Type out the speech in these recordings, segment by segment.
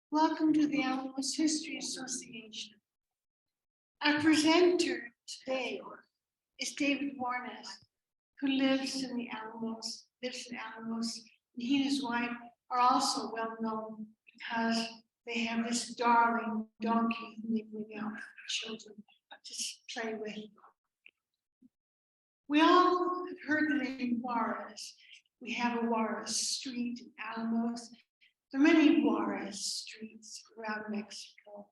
Welcome to the Álamos History Association. Our presenter today is David Warnest, who lives in Álamos. And he and his wife are also well known because they have this darling donkey who they bring out for children to play with. We all have heard the name Juarez. We have a Juarez street in Álamos. There are many Juarez streets around Mexico.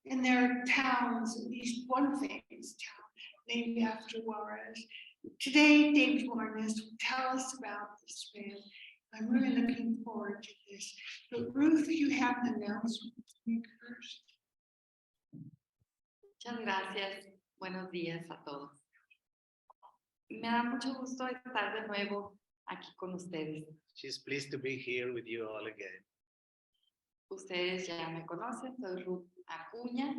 And there are towns, at least one famous town named after Juarez. Today, David Warnest will tell us about this man. I'm really looking forward to this. But Ruth, you have an announcement to make first. Muchas gracias. Buenos días a todos. Me da mucho gusto estar de nuevo aquí con ustedes. She's pleased to be here with you all again. Ustedes ya me conocen, soy Ruth Acuña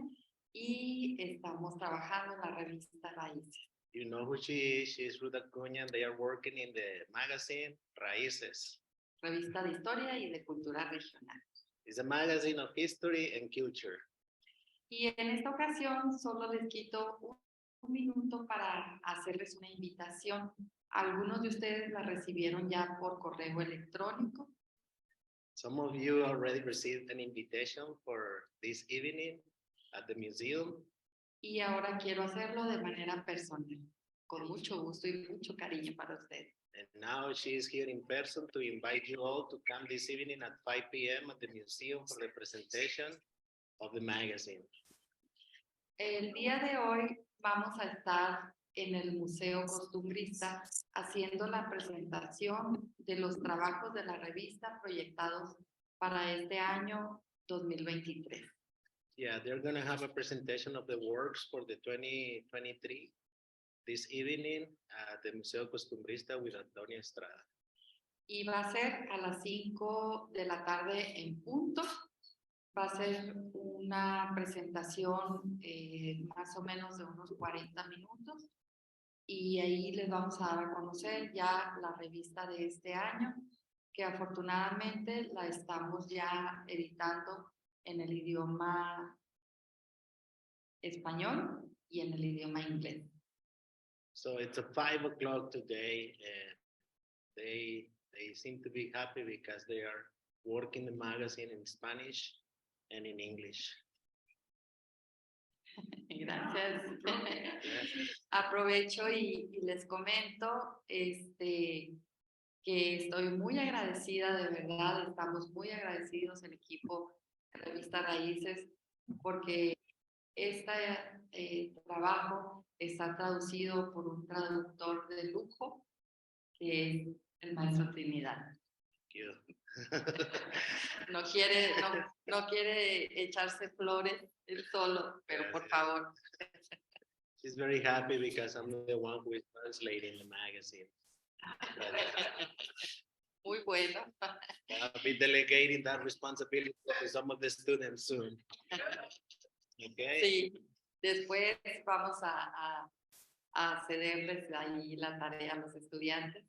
y estamos trabajando en la revista Raíces. You know who she is. She is Ruth Acuña, and they are working in the magazine Raíces. Revista de Historia y de Cultura Regional. It's a magazine of history and culture. Y en esta ocasión solo les quito un minuto para hacerles una invitación. Algunos de ustedes la recibieron ya por correo electrónico. Some of you already received an invitation for this evening at the museum. Y ahora quiero hacerlo de manera personal, con mucho gusto y mucho cariño para ustedes. And now she is here in person to invite you all to come this evening at 5 p.m. at the museum for the presentation of the magazine. El día de hoy vamos a estar en el Museo Costumbrista haciendo la presentación de los trabajos de la revista proyectados para este año 2023. Yeah, they're going to have a presentation of the works for the 2023 this evening at the Museo Costumbrista with Antonia Estrada. Y va a ser a las 5 de la tarde en punto. Va a ser una presentación más o menos de unos 40 minutos. Y ahí les vamos a dar a conocer ya la revista de este año, que afortunadamente la estamos ya editando en el idioma español y en el idioma inglés. So it's at 5 o'clock today, and they seem to be happy because they are working the magazine in Spanish and in English. Gracias. Aprovecho y les comento que estoy muy agradecida, de verdad, estamos muy agradecidos el equipo de Revista Raíces, porque este trabajo está traducido por un traductor de lujo, que es el maestro Trinidad. No quiere echarse flores él solo, pero por favor. She's very happy because I'm the one who is translating the magazine. Muy bueno. I'll be delegating that responsibility to some of the students soon. Okay. Sí, después vamos a cederles ahí la tarea a los estudiantes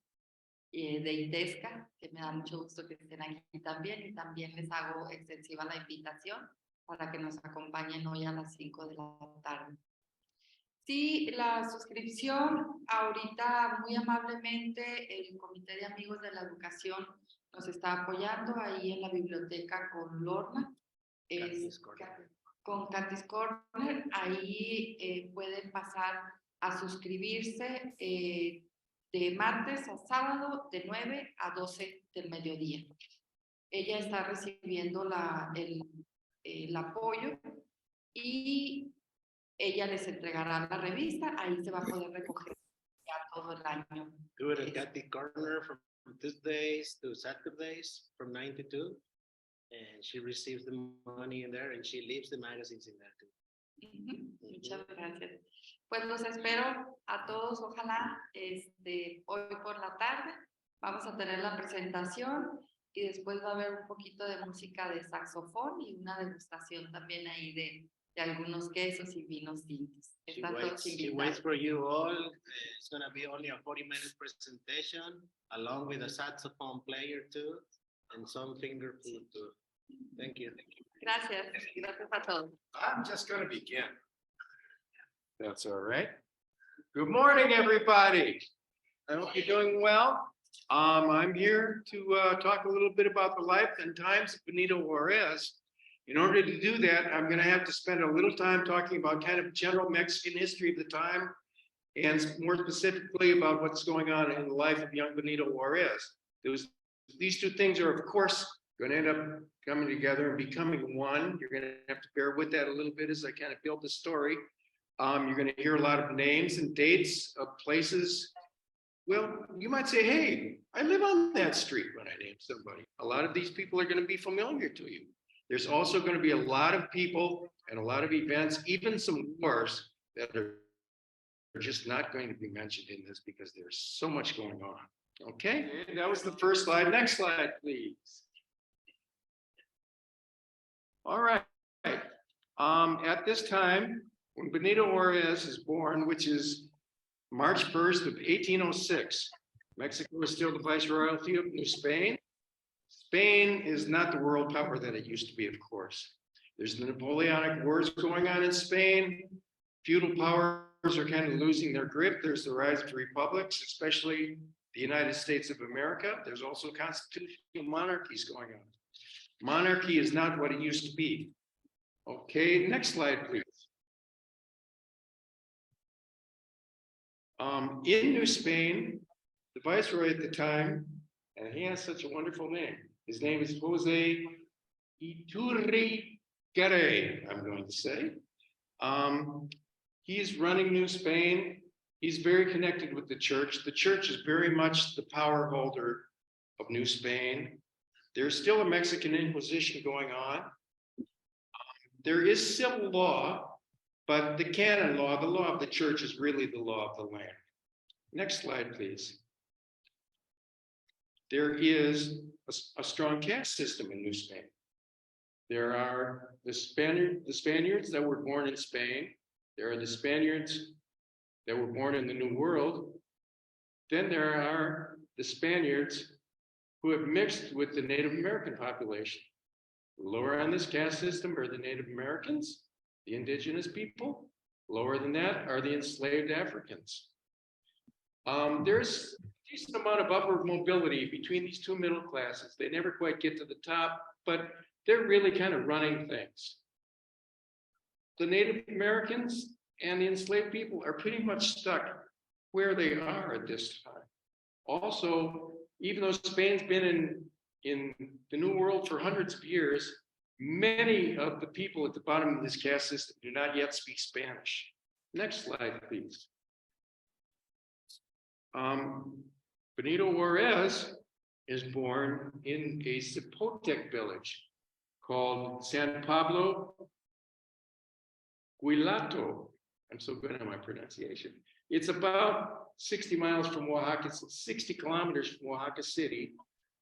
de ITESCA, que me da mucho gusto que estén aquí también, y también les hago extensiva la invitación para que nos acompañen hoy a las 5 de la tarde. Sí, la suscripción, ahorita muy amablemente el Comité de Amigos de la Educación nos está apoyando ahí en la biblioteca con Lorna, con Katy's Corner. Ahí pueden pasar a suscribirse de martes a sábado de 9 a 12 del mediodía. Ella está recibiendo el apoyo y ella les entregará la revista. Ahí se va a poder recoger ya todo el año. Do it at Katy Corner from Tuesdays to Saturdays from 9 to 2. And she receives the money in there and she leaves the magazines in there too. Muchas gracias. Pues los espero a todos, ojalá hoy por la tarde vamos a tener la presentación y después va a haber un poquito de música de saxofón y una degustación también ahí de algunos quesos y vinos tintos. She waits for you all. It's going to be only a 40-minute presentation along with a saxophone player too. and some finger food too. Thank you. Gracias. Gracias a todos. I'm just going to begin. That's all right. Good morning, everybody. I hope you're doing well. I'm here to talk a little bit about the life and times of Benito Juárez. In order to do that, I'm going to have to spend a little time talking about kind of general Mexican history of the time, and more specifically about what's going on in the life of young Benito Juárez. These two things are, of course, going to end up coming together and becoming one. You're going to have to bear with that a little bit as I kind of build the story. You're going to hear a lot of names and dates of places. Well, you might say, hey, I live on that street when I name somebody. A lot of these people are going to be familiar to you. There's also going to be a lot of people and a lot of events, even some wars that are just not going to be mentioned in this because there's so much going on. Okay, and that was the first slide. Next slide, please. All right. At this time, when Benito Juárez is born, which is March 1st of 1806, Mexico is still the viceroyalty of New Spain. Spain is not the world power that it used to be, of course. There's the Napoleonic Wars going on in Spain. Feudal powers are kind of losing their grip. There's the rise of republics, especially the United States of America. There's also constitutional monarchies going on. Monarchy is not what it used to be. Okay, next slide, please. In New Spain, the viceroy at the time, and he has such a wonderful name. His name is Jose Iturrigaray, I'm going to say. He's running New Spain. He's very connected with the church. The church is very much the power holder of New Spain. There's still a Mexican Inquisition going on. There is civil law, but the canon law, the law of the church, is really the law of the land. Next slide, please. There is a strong caste system in New Spain. There are the Spaniards that were born in Spain. There are the Spaniards that were born in the New World. Then there are the Spaniards who have mixed with the Native American population. Lower on this caste system are the Native Americans, the indigenous people. Lower than that are the enslaved Africans. There's a decent amount of upward mobility between these two middle classes. They never quite get to the top, but they're really kind of running things. The Native Americans and the enslaved people are pretty much stuck where they are at this time. Also, even though Spain's been in the New World for hundreds of years, many of the people at the bottom of this caste system do not yet speak Spanish. Next slide, please. Benito Juárez is born in a Zapotec village called San Pablo Guilato. I'm so good at my pronunciation. It's about 60 miles from Oaxaca, so 60 kilometers from Oaxaca City,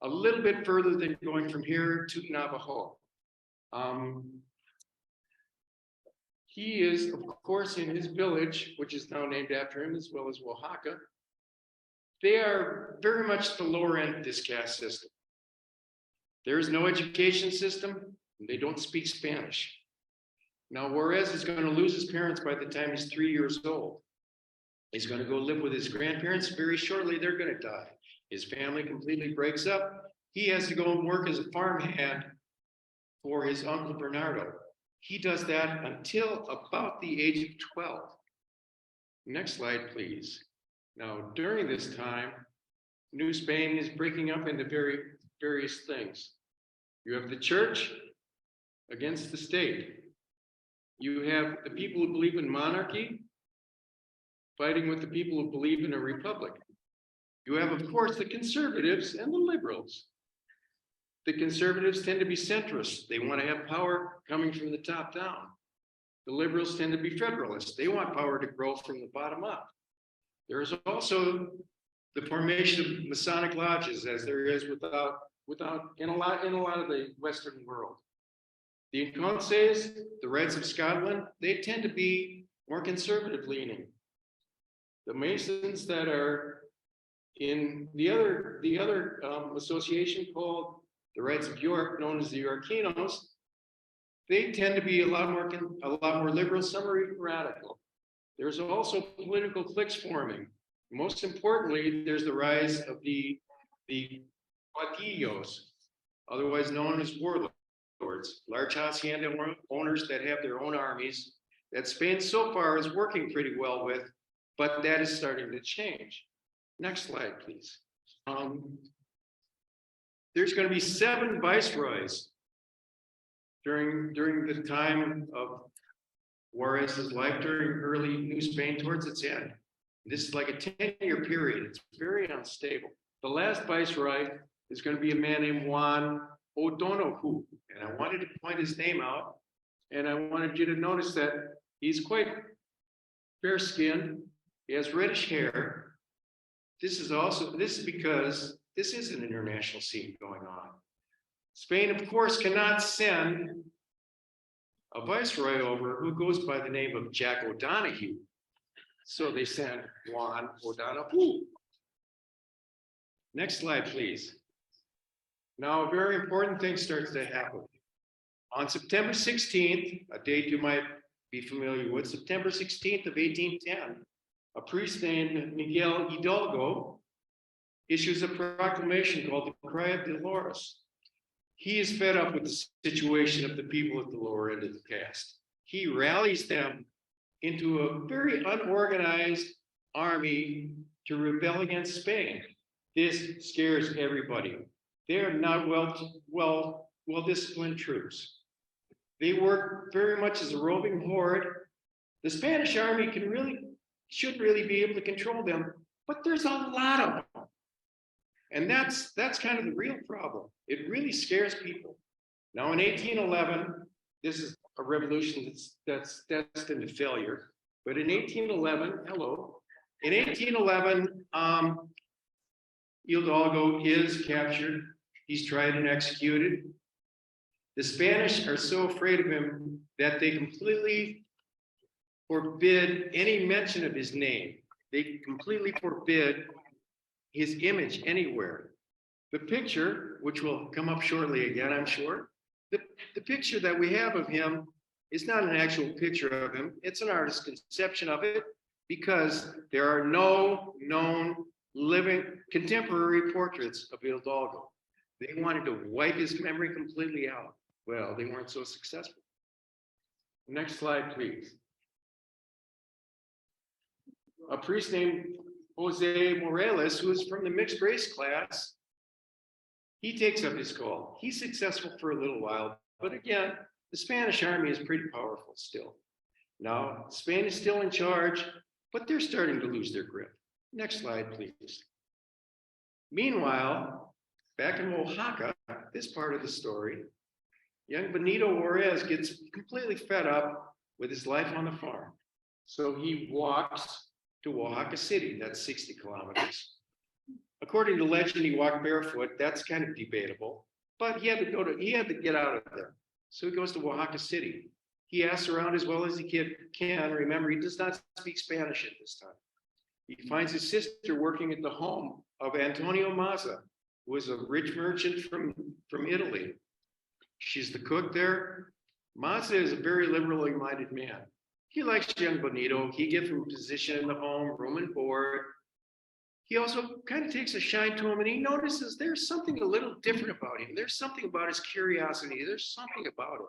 a little bit further than going from here to Navajo. He is, of course, in his village, which is now named after him, as well as Oaxaca. They are very much the lower end of this caste system. There is no education system, and they don't speak Spanish. Now, Juárez is going to lose his parents by the time he's 3 years old. He's going to go live with his grandparents. Very shortly, they're going to die. His family completely breaks up. He has to go and work as a farmhand for his uncle Bernardo. He does that until about the age of 12. Next slide, please. Now, during this time, New Spain is breaking up into various things. You have the church against the state. You have the people who believe in monarchy fighting with the people who believe in a republic. You have, of course, the conservatives and the liberals. The conservatives tend to be centrist. They want to have power coming from the top down. The liberals tend to be federalists. They want power to grow from the bottom up. There is also the formation of Masonic lodges, as there is in a lot of the Western world. The Enconces, the Reds of Scotland, they tend to be more conservative leaning. The Masons that are in the other association called the Rights of York, known as the Yorkinos, they tend to be a lot more liberal, some are even radical. There's also political cliques forming. Most importantly, there's the rise of the caudillos, otherwise known as warlords, large hacienda owners that have their own armies that Spain so far is working pretty well with, but that is starting to change. Next slide, please. There's going to be 7 viceroys during the time of Juarez's life, during early New Spain towards its end. This is like a 10-year period. It's very unstable. The last viceroy is going to be a man named Juan O'Donoghue, and I wanted to point his name out, and I wanted you to notice that he's quite fair-skinned. He has reddish hair. This is because this is an international scene going on. Spain, of course, cannot send a viceroy over who goes by the name of Jack O'Donoghue. So they sent Juan O'Donoghue. Next slide, please. Now, a very important thing starts to happen. On September 16th, a date you might be familiar with, September 16th of 1810, a priest named Miguel Hidalgo issues a proclamation called the Cry of Dolores. He is fed up with the situation of the people at the lower end of the caste. He rallies them into a very unorganized army to rebel against Spain. This scares everybody. They are not well-disciplined troops. They work very much as a roving horde. The Spanish army should really be able to control them, but there's a lot of them. And that's kind of the real problem. It really scares people. Now in 1811, this is a revolution that's destined to failure. But in 1811, in 1811, Hidalgo is captured. He's tried and executed. The Spanish are so afraid of him that they completely forbid any mention of his name. They completely forbid his image anywhere. The picture, which will come up shortly again, I'm sure, the picture that we have of him is not an actual picture of him. It's an artist's conception of it because there are no known living contemporary portraits of Hidalgo. They wanted to wipe his memory completely out. Well, they weren't so successful. Next slide, please. A priest named Jose Morales, who is from the mixed race class, he takes up his call. He's successful for a little while, but again, the Spanish army is pretty powerful still. Now, Spain is still in charge, but they're starting to lose their grip. Next slide, please. Meanwhile, back in Oaxaca, this part of the story, young Benito Juárez gets completely fed up with his life on the farm. So he walks to Oaxaca City, that's 60 kilometers. According to legend, he walked barefoot. That's kind of debatable, but he had to get out of there. So he goes to Oaxaca City. He asks around as well as he can. Remember, he does not speak Spanish at this time. He finds his sister working at the home of Antonio Maza, who is a rich merchant from Italy. She's the cook there. Maza is a very liberally minded man. He likes young Benito. He gives him a position in the home, room and board. He also kind of takes a shine to him, and he notices there's something a little different about him. There's something about his curiosity. There's something about him.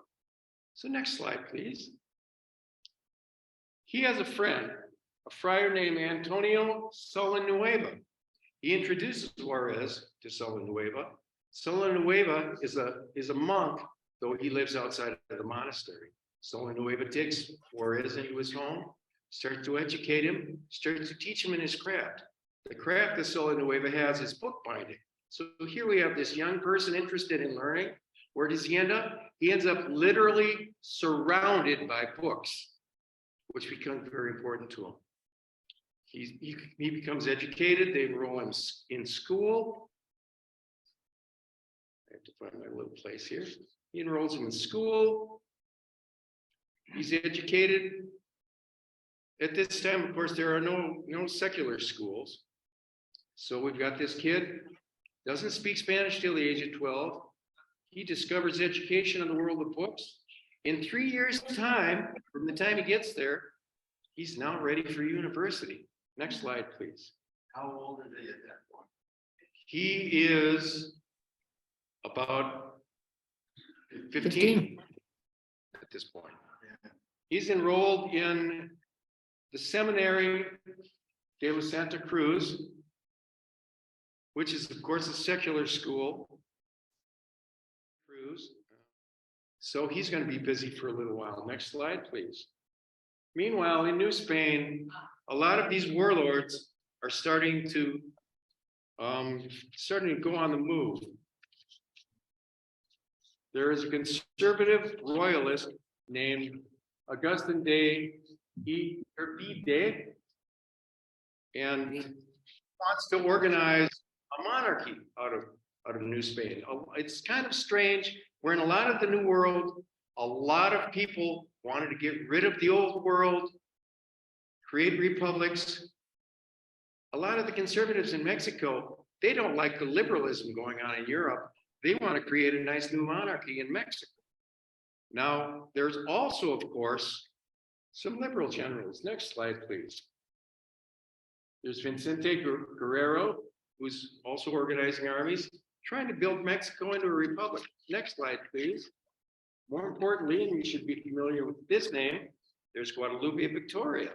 So next slide, please. He has a friend, a friar named Antonio Solanueva. He introduces Juárez to Solanueva. Solanueva is a monk, though he lives outside of the monastery. Solanueva takes Juárez into his home, starts to educate him, starts to teach him in his craft. The craft that Solanueva has is bookbinding. So here we have this young person interested in learning. Where does he end up? He ends up literally surrounded by books, which becomes very important to him. He becomes educated. They enroll him in school. I have to find my little place here. He enrolls him in school. He's educated. At this time, of course, there are no secular schools. So we've got this kid, doesn't speak Spanish till the age of 12. He discovers education in the world of books. In 3 years' time, from the time he gets there, he's now ready for university. Next slide, please. How old are they at that point? He is about 15 at this point. He's enrolled in the seminary de la Santa Cruz, which is, of course, a secular school. So he's going to be busy for a little while. Next slide, please. Meanwhile, in New Spain, a lot of these warlords are starting to go on the move. There is a conservative royalist named Agustin de Iturbide, and he wants to organize a monarchy out of New Spain. It's kind of strange. Where in a lot of the New World, a lot of people wanted to get rid of the old world, create republics. A lot of the conservatives in Mexico, they don't like the liberalism going on in Europe. They want to create a nice new monarchy in Mexico. Now, there's also, of course, some liberal generals. Next slide, please. There's Vicente Guerrero, who's also organizing armies, trying to build Mexico into a republic. Next slide, please. More importantly, and you should be familiar with this name, there's Guadalupe Victoria.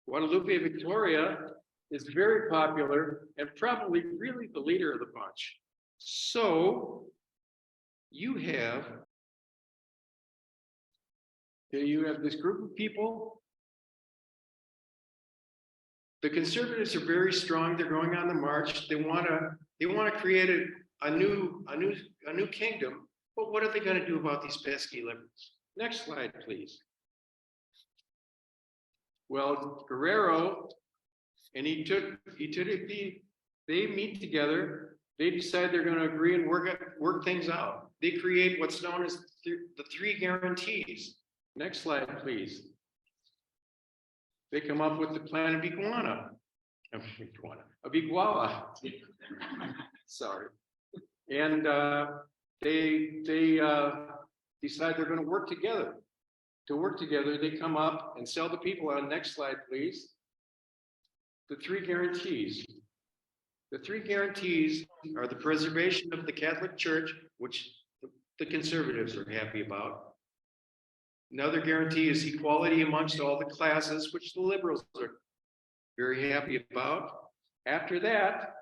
Guadalupe Victoria is very popular and probably really the leader of the bunch. So you have this group of people. The conservatives are very strong. They're going on the march. They want to create a new kingdom. But what are they going to do about these pesky liberals? Next slide, please. Well, Guerrero and Iturbide, they meet together. They decide they're going to agree and work things out. They create what's known as the three guarantees. Next slide, please. They come up with the plan of Iguala. Sorry. And they decide they're going to work together. To work together, they come up and sell the people on. Next slide, please. The three guarantees. The three guarantees are the preservation of the Catholic Church, which the conservatives are happy about. Another guarantee is equality amongst all the classes, which the liberals are very happy about. After that,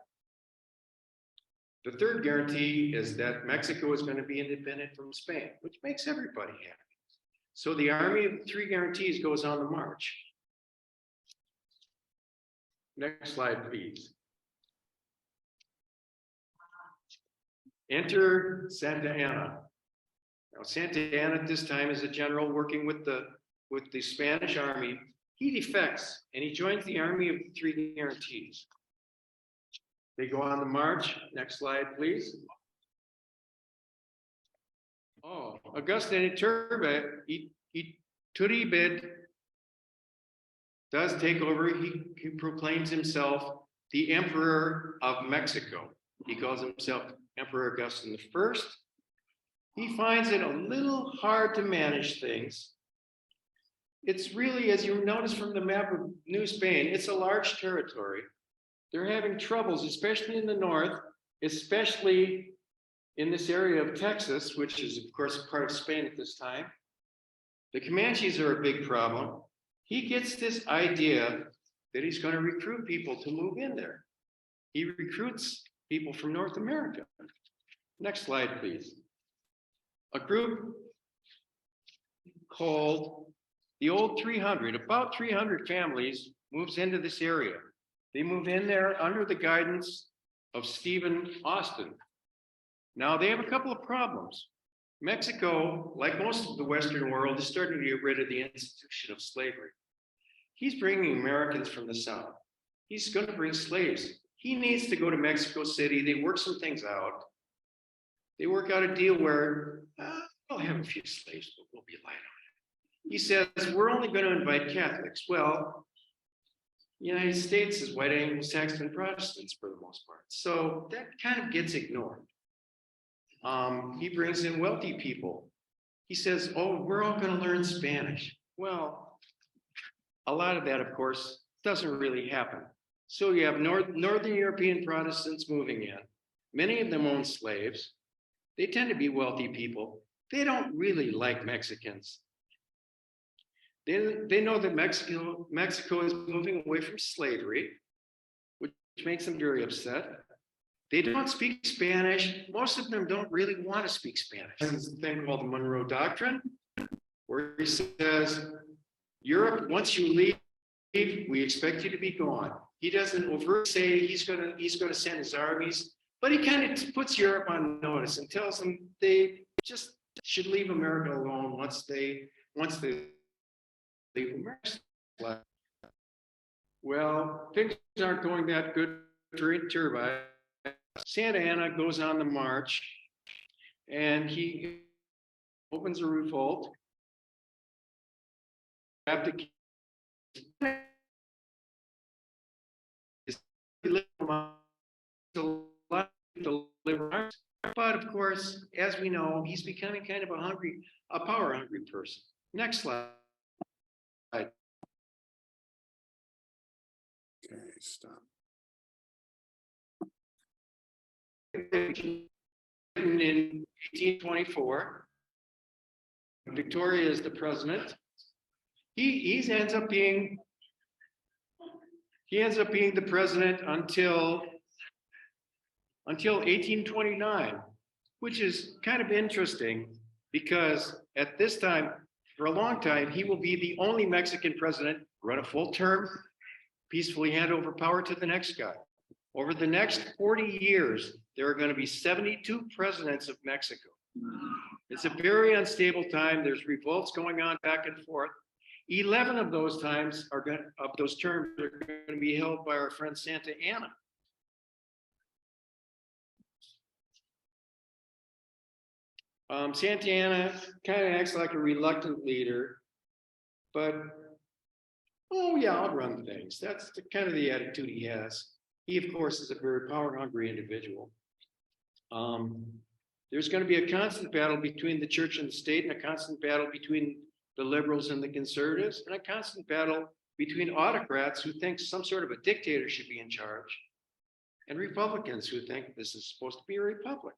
the third guarantee is that Mexico is going to be independent from Spain, which makes everybody happy. So the army of the three guarantees goes on the march. Next slide, please. Enter Santa Anna. Now, Santa Anna at this time is a general working with the Spanish army. He defects and he joins the army of the three guarantees. They go on the march. Next slide, please. Oh, Agustin Iturbide does take over. He proclaims himself the Emperor of Mexico. He calls himself Emperor Augustine I. He finds it a little hard to manage things. It's really, as you notice from the map of New Spain, it's a large territory. They're having troubles, especially in the north, especially in this area of Texas, which is, of course, part of Spain at this time. The Comanches are a big problem. He gets this idea that he's going to recruit people to move in there. He recruits people from North America. Next slide, please. A group called the Old 300, about 300 families moves into this area. They move in there under the guidance of Stephen Austin. Now they have a couple of problems. Mexico, like most of the Western world, is starting to get rid of the institution of slavery. He's bringing Americans from the South. He's going to bring slaves. He needs to go to Mexico City. They work some things out. They work out a deal where we'll have a few slaves, but we'll be light on it. He says, we're only going to invite Catholics. Well, the United States is white Anglo-Saxon Protestants for the most part. So that kind of gets ignored. He brings in wealthy people. He says, oh, we're all going to learn Spanish. Well, a lot of that, of course, doesn't really happen. So you have Northern European Protestants moving in. Many of them own slaves. They tend to be wealthy people. They don't really like Mexicans. They know that Mexico is moving away from slavery, which makes them very upset. They don't speak Spanish. Most of them don't really want to speak Spanish. There's a thing called the Monroe Doctrine, where he says, Europe, once you leave, we expect you to be gone. He doesn't overtly say he's gonna send his armies, but he kind of puts Europe on notice and tells them they just should leave America alone once they leave America. Well, things aren't going that good for Iturbide. Santa Anna goes on the march, and he opens a revolt. But of course, as we know, he's becoming kind of a power-hungry person. Next slide. Okay, stop. In 1824, Victoria is the president. He ends up being the president until 1829, which is kind of interesting because at this time, for a long time, he will be the only Mexican president, run a full term, peacefully hand over power to the next guy. Over the next 40 years, there are going to be 72 presidents of Mexico. It's a very unstable time. There's revolts going on back and forth. 11 of those terms are going to be held by our friend Santa Anna. Santa Anna kind of acts like a reluctant leader, but oh yeah, I'll run things. That's kind of the attitude he has. He, of course, is a very power-hungry individual. There's going to be a constant battle between the church and the state, and a constant battle between the liberals and the conservatives, and a constant battle between autocrats who think some sort of a dictator should be in charge, and Republicans who think this is supposed to be a republic.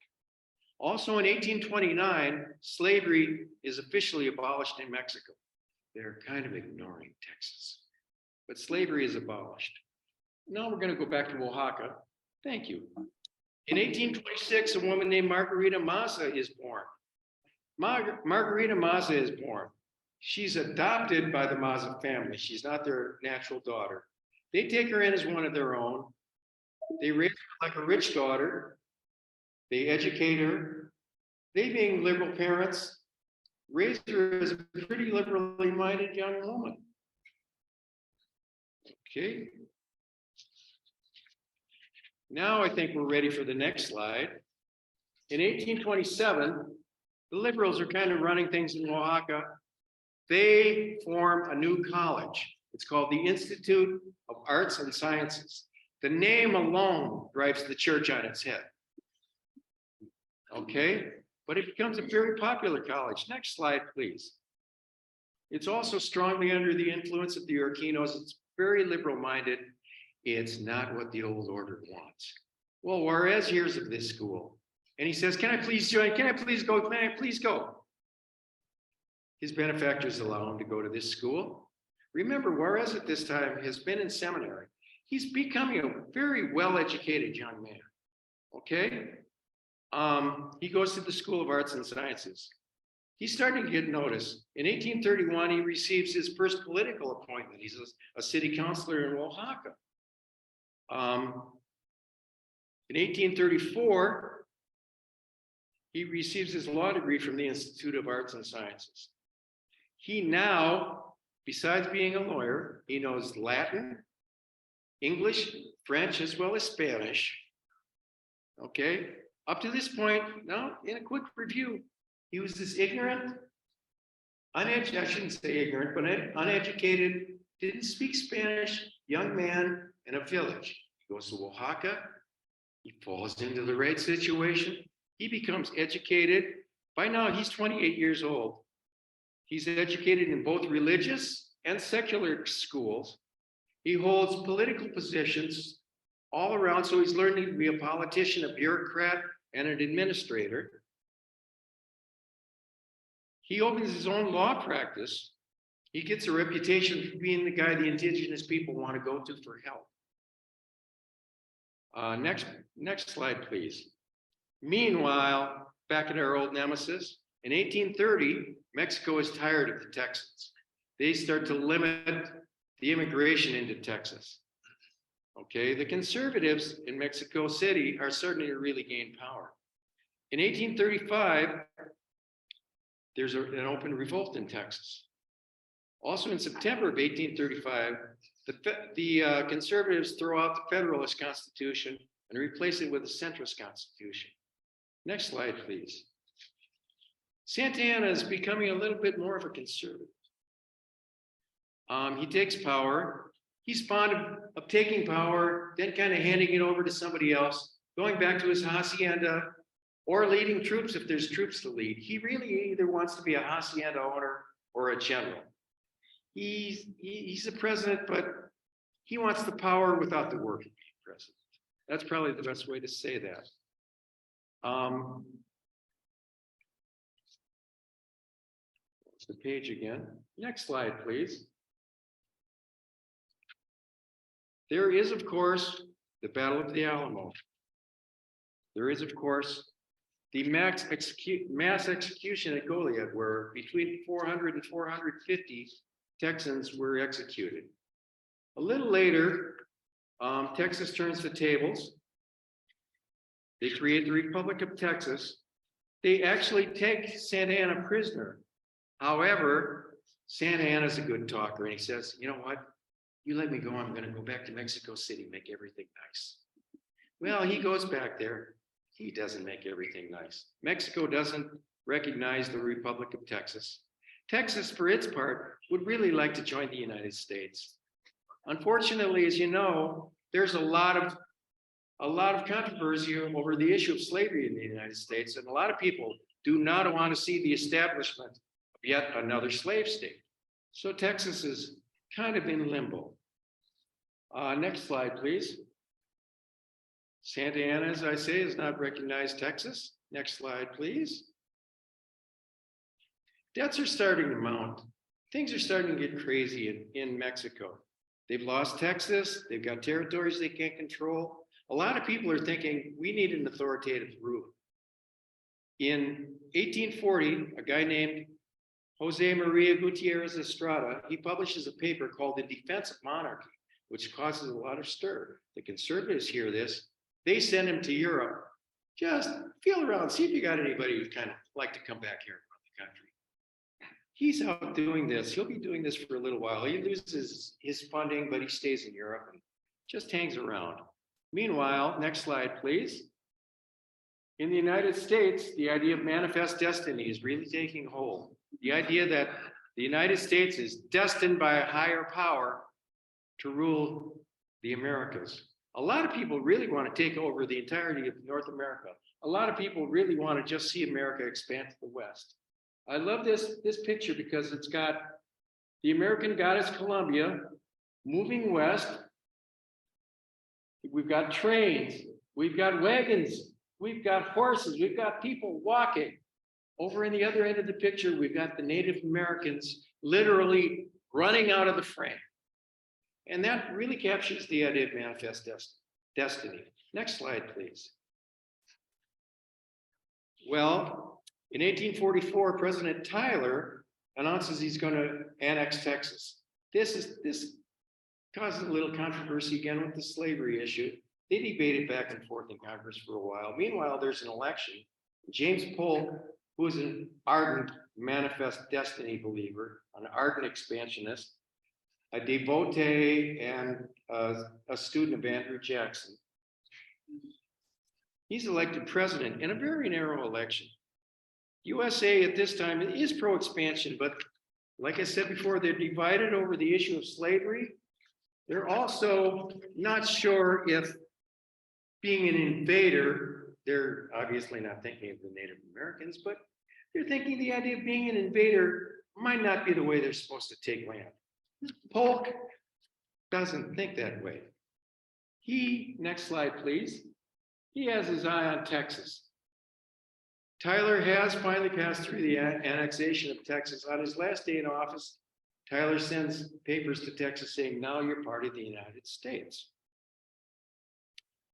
Also in 1829, slavery is officially abolished in Mexico. They're kind of ignoring Texas, but slavery is abolished. Now we're going to go back to Oaxaca. Thank you. In 1826, a woman named Margarita Maza is born. Margarita Maza is born. She's adopted by the Maza family. She's not their natural daughter. They take her in as one of their own. They raise her like a rich daughter. They educate her. They, being liberal parents, raise her as a pretty liberally minded young woman. Okay. Now I think we're ready for the next slide. In 1827, the liberals are kind of running things in Oaxaca. They form a new college. It's called the Institute of Arts and Sciences. The name alone drives the church on its head. Okay, but it becomes a very popular college. Next slide, please. It's also strongly under the influence of the Arquinos. It's very liberal-minded. It's not what the old order wants. Well, Juarez hears of this school, and he says, can I please join? Can I please go? Can I please go? His benefactors allow him to go to this school. Remember, Juarez at this time has been in seminary. He's becoming a very well-educated young man, okay? He goes to the School of Arts and Sciences. He's starting to get noticed. In 1831, he receives his first political appointment. He's a city councilor in Oaxaca. In 1834, he receives his law degree from the Institute of Arts and Sciences. He now, besides being a lawyer, he knows Latin, English, French, as well as Spanish. Okay, up to this point, now in a quick review, he was this ignorant, I shouldn't say ignorant, but uneducated, didn't speak Spanish, young man in a village. He goes to Oaxaca, he falls into the right situation. He becomes educated. By now, he's 28 years old. He's educated in both religious and secular schools. He holds political positions all around, so he's learning to be a politician, a bureaucrat, and an administrator. He opens his own law practice. He gets a reputation for being the guy the indigenous people want to go to for help. Next slide, please. Meanwhile, back at our old nemesis, in 1830, Mexico is tired of the Texans. They start to limit the immigration into Texas. Okay, the conservatives in Mexico City are starting to really gain power. In 1835, there's an open revolt in Texas. Also in September of 1835, the conservatives throw out the Federalist Constitution and replace it with a centrist constitution. Next slide, please. Santa Anna is becoming a little bit more of a conservative. He takes power. He's fond of taking power, then kind of handing it over to somebody else, going back to his hacienda, or leading troops if there's troops to lead. He really either wants to be a hacienda owner or a general. He's a president, but he wants the power without the work of being president. That's probably the best way to say that. What's the page again? Next slide, please. There is, of course, the Battle of the Alamos. There is, of course, the mass execution at Goliad, where between 400 and 450 Texans were executed. A little later, Texas turns the tables. They create the Republic of Texas. They actually take Santa Anna prisoner. However, Santa Anna's a good talker, and he says, you know what? You let me go, I'm going to go back to Mexico City, make everything nice. Well, he goes back there. He doesn't make everything nice. Mexico doesn't recognize the Republic of Texas. Texas, for its part, would really like to join the United States. Unfortunately, as you know, there's a lot of controversy over the issue of slavery in the United States, and a lot of people do not want to see the establishment of yet another slave state. So Texas is kind of in limbo. Next slide, please. Santa Anna, as I say, has not recognized Texas. Next slide, please. Debts are starting to mount. Things are starting to get crazy in Mexico. They've lost Texas. They've got territories they can't control. A lot of people are thinking we need an authoritative ruler. In 1840, a guy named Jose Maria Gutierrez Estrada, he publishes a paper called The Defense of Monarchy, which causes a lot of stir. The conservatives hear this. They send him to Europe. Just feel around, see if you got anybody who'd kind of like to come back here and run the country. He's out doing this. He'll be doing this for a little while. He loses his funding, but he stays in Europe and just hangs around. Meanwhile, next slide, please. In the United States, the idea of manifest destiny is really taking hold. The idea that the United States is destined by a higher power to rule the Americas. A lot of people really want to take over the entirety of North America. A lot of people really want to just see America expand to the West. I love this picture because it's got the American goddess Columbia moving west. We've got trains, we've got wagons, we've got horses, we've got people walking. Over in the other end of the picture, we've got the Native Americans literally running out of the frame. And that really captures the idea of manifest destiny. Next slide, please. Well, in 1844, President Tyler announces he's going to annex Texas. This causes a little controversy again with the slavery issue. They debated back and forth in Congress for a while. Meanwhile, there's an election. James Polk, who is an ardent manifest destiny believer, an ardent expansionist, a devotee and a student of Andrew Jackson. He's elected president in a very narrow election. USA at this time is pro-expansion, but like I said before, they're divided over the issue of slavery. They're also not sure if being an invader they're obviously not thinking of the Native Americans, but they're thinking the idea of being an invader might not be the way they're supposed to take land. Polk doesn't think that way. Next slide, please. He has his eye on Texas. Tyler has finally passed through the annexation of Texas. On his last day in office, Tyler sends papers to Texas saying, now you're part of the United States.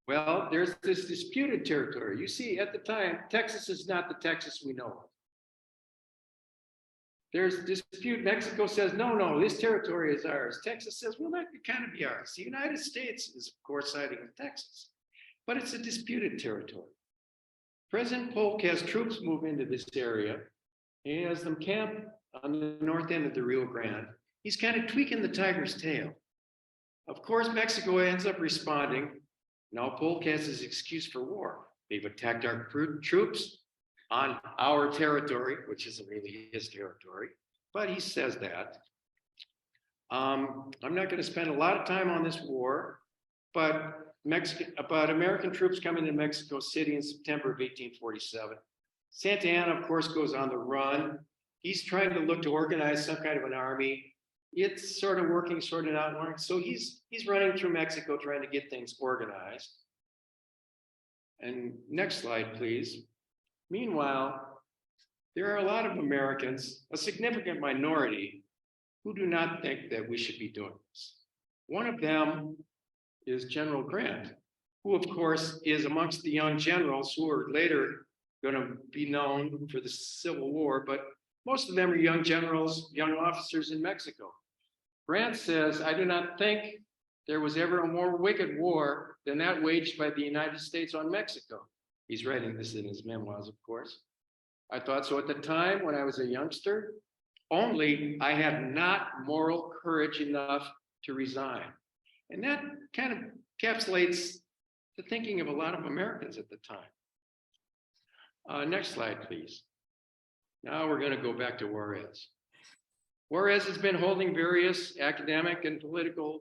Well, there's this disputed territory. You see, at the time, Texas is not the Texas we know of. There's dispute. Mexico says, no, this territory is ours. Texas says, well, that could kind of be ours. The United States is, of course, siding with Texas, but it's a disputed territory. President Polk has troops move into this area. He has them camp on the north end of the Rio Grande. He's kind of tweaking the tiger's tail. Of course, Mexico ends up responding. Now Polk has his excuse for war. They've attacked our troops on our territory, which isn't really his territory, but he says that. I'm not going to spend a lot of time on this war, but American troops coming to Mexico City in September of 1847. Santa Anna, of course, goes on the run. He's trying to look to organize some kind of an army. It's sort of working, sort of not working. So he's running through Mexico trying to get things organized. And next slide, please. Meanwhile, there are a lot of Americans, a significant minority, who do not think that we should be doing this. One of them is General Grant, who of course is amongst the young generals who are later going to be known for the Civil War, but most of them are young generals, young officers in Mexico. Grant says, I do not think there was ever a more wicked war than that waged by the United States on Mexico. He's writing this in his memoirs, of course. I thought so at the time when I was a youngster, only I had not moral courage enough to resign. And that kind of encapsulates the thinking of a lot of Americans at the time. Next slide, please. Now we're going to go back to Juarez. Juarez has been holding various academic and political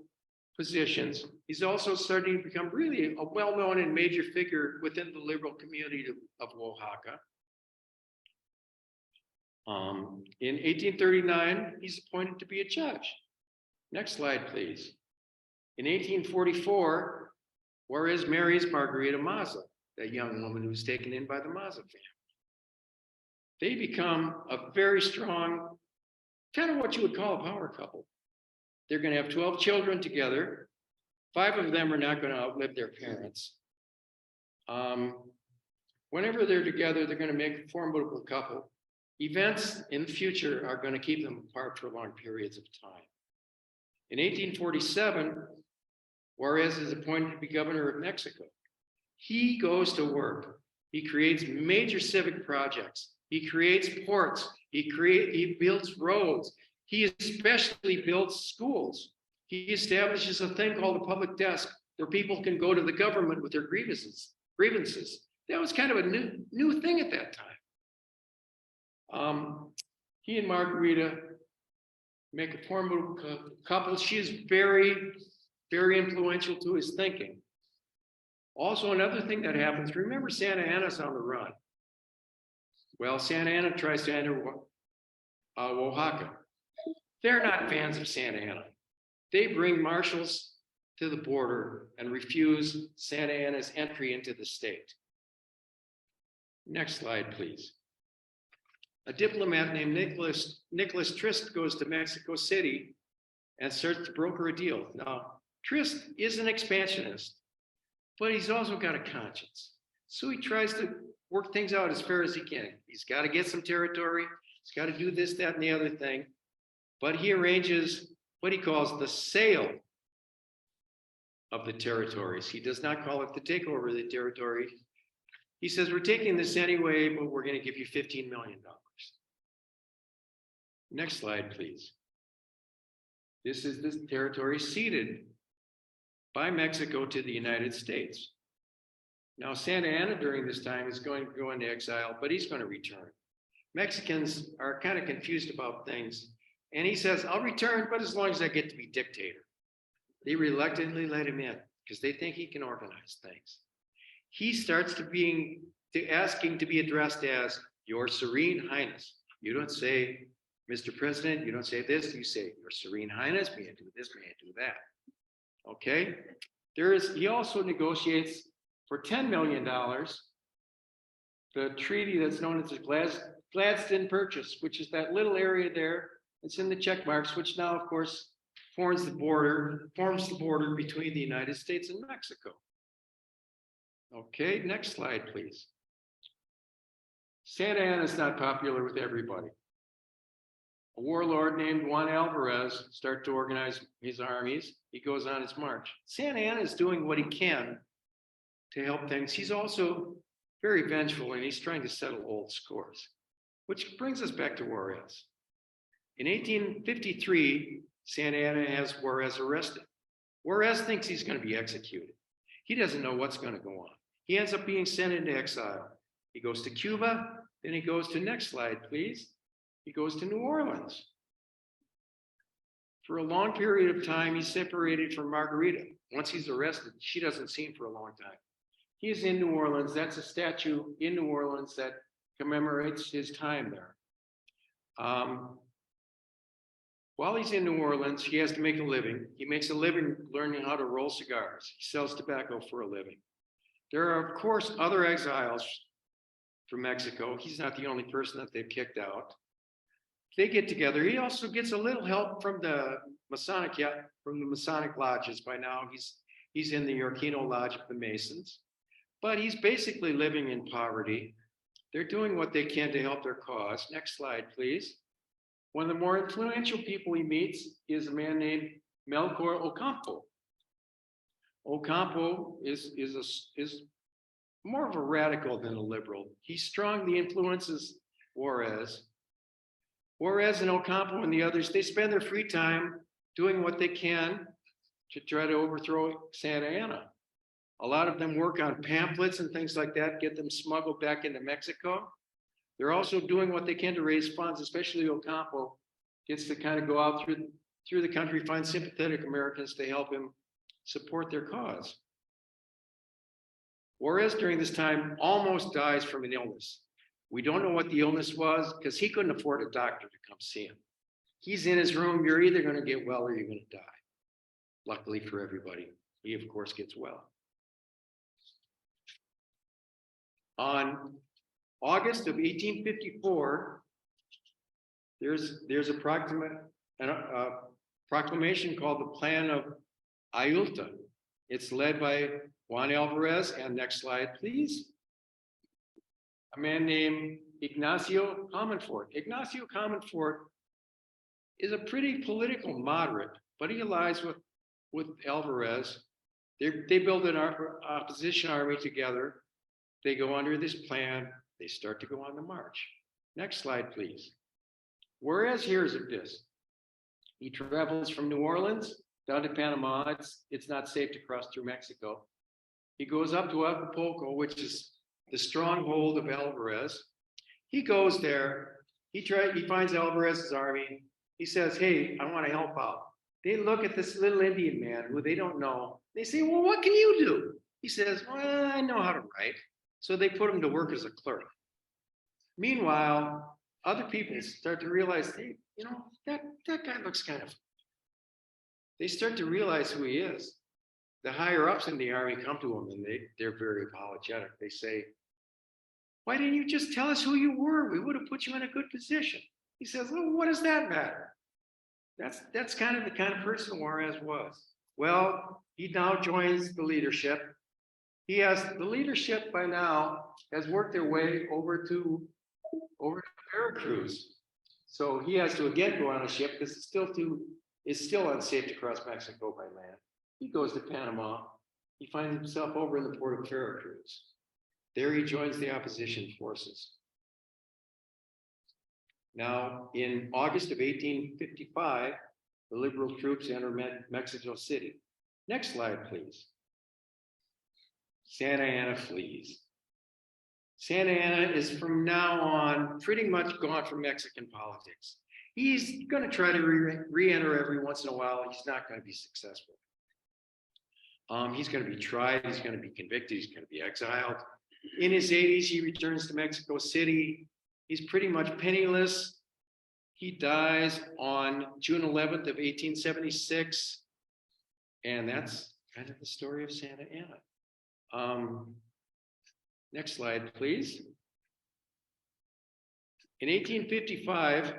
positions. He's also starting to become really a well-known and major figure within the liberal community of Oaxaca. In 1839, he's appointed to be a judge. Next slide, please. In 1844, Juarez marries Margarita Maza, that young woman who was taken in by the Maza family. They become a very strong, kind of what you would call a power couple. They're going to have 12 children together. 5 of them are not going to outlive their parents. Whenever they're together, they're going to make a formidable couple. Events in the future are going to keep them apart for long periods of time. In 1847, Juarez is appointed to be governor of Mexico. He goes to work. He creates major civic projects. He creates ports. He builds roads. He especially builds schools. He establishes a thing called a public desk where people can go to the government with their grievances. That was kind of a new thing at that time. He and Margarita make a formidable couple. She is very, very influential to his thinking. Also, another thing that happens, remember Santa Anna's on the run. Well, Santa Anna tries to enter Oaxaca. They're not fans of Santa Anna. They bring marshals to the border and refuse Santa Anna's entry into the state. Next slide, please. A diplomat named Nicholas Trist goes to Mexico City and starts to broker a deal. Now, Trist is an expansionist, but he's also got a conscience. So he tries to work things out as fair as he can. He's got to get some territory. He's got to do this, that, and the other thing. But he arranges what he calls the sale of the territories. He does not call it the takeover of the territory. He says, we're taking this anyway, but we're going to give you $15 million. Next slide, please. This is the territory ceded by Mexico to the United States. Now, Santa Anna during this time is going to go into exile, but he's going to return. Mexicans are kind of confused about things. And he says, I'll return, but as long as I get to be dictator. They reluctantly let him in because they think he can organize things. he starts asking to be addressed as Your Serene Highness. You don't say, Mr. President, you don't say this, you say, Your Serene Highness, may I do this, may I do that. Okay? He also negotiates for $10 million the treaty that's known as the Gladstone Purchase, which is that little area there. It's in the check marks, which now, of course, forms the border between the United States and Mexico. Okay, next slide, please. Santa Anna is not popular with everybody. A warlord named Juan Alvarez starts to organize his armies. He goes on his march. Santa Anna is doing what he can to help things. He's also very vengeful, and he's trying to settle old scores, which brings us back to Juarez. In 1853, Santa Anna has Juarez arrested. Juarez thinks he's going to be executed. He doesn't know what's going to go on. He ends up being sent into exile. He goes to Cuba, then he goes to, next slide, please. He goes to New Orleans. For a long period of time, he's separated from Margarita. Once he's arrested, she doesn't see him for a long time. He's in New Orleans. That's a statue in New Orleans that commemorates his time there. While he's in New Orleans, he has to make a living. He makes a living learning how to roll cigars. He sells tobacco for a living. There are, of course, other exiles from Mexico. He's not the only person that they've kicked out. They get together. He also gets a little help from the Masonic lodges. By now, he's in the Yorkino Lodge of the Masons, but he's basically living in poverty. They're doing what they can to help their cause. Next slide, please. One of the more influential people he meets is a man named Melchor Ocampo. Ocampo is more of a radical than a liberal. He strongly influences Juarez. Juarez and Ocampo and the others, they spend their free time doing what they can to try to overthrow Santa Anna. A lot of them work on pamphlets and things like that, get them smuggled back into Mexico. They're also doing what they can to raise funds, especially Ocampo gets to kind of go out through the country, find sympathetic Americans to help him support their cause. Juarez during this time almost dies from an illness. We don't know what the illness was because he couldn't afford a doctor to come see him. He's in his room. You're either going to get well or you're going to die. Luckily for everybody, he of course gets well. On August of 1854, there's a proclamation called the Plan of Ayutla. It's led by Juan Alvarez, and next slide, please. A man named Ignacio Comonfort. Ignacio Comonfort is a pretty political moderate, but he allies with Alvarez. They build an opposition army together. They go under this plan. They start to go on the march. Next slide, please. Juarez hears of this. He travels from New Orleans down to Panama. It's not safe to cross through Mexico. He goes up to Acapulco, which is the stronghold of Alvarez. He goes there. He finds Alvarez's army. He says, hey, I want to help out. They look at this little Indian man who they don't know. They say, well, what can you do? He says, well, I know how to write. So they put him to work as a clerk. Meanwhile, other people start to realize, hey, you know, that guy looks kind of. They start to realize who he is. The higher ups in the army come to him and they're very apologetic. They say, why didn't you just tell us who you were? We would have put you in a good position. He says, well, what does that matter? That's kind of the kind of person Juarez was. Well, he now joins the leadership. The leadership by now has worked their way over to Veracruz. So he has to again go on a ship because it's still unsafe to cross Mexico by land. He goes to Panama. He finds himself over in the port of Veracruz. There he joins the opposition forces. Now, in August of 1855, the liberal troops enter Mexico City. Next slide, please. Santa Anna flees. Santa Anna is from now on pretty much gone from Mexican politics. He's going to try to re-enter every once in a while. He's not going to be successful. He's going to be tried, he's going to be convicted, he's going to be exiled. In his 80s, he returns to Mexico City. He's pretty much penniless. He dies on June 11th of 1876. And that's kind of the story of Santa Anna. Next slide, please. In 1855,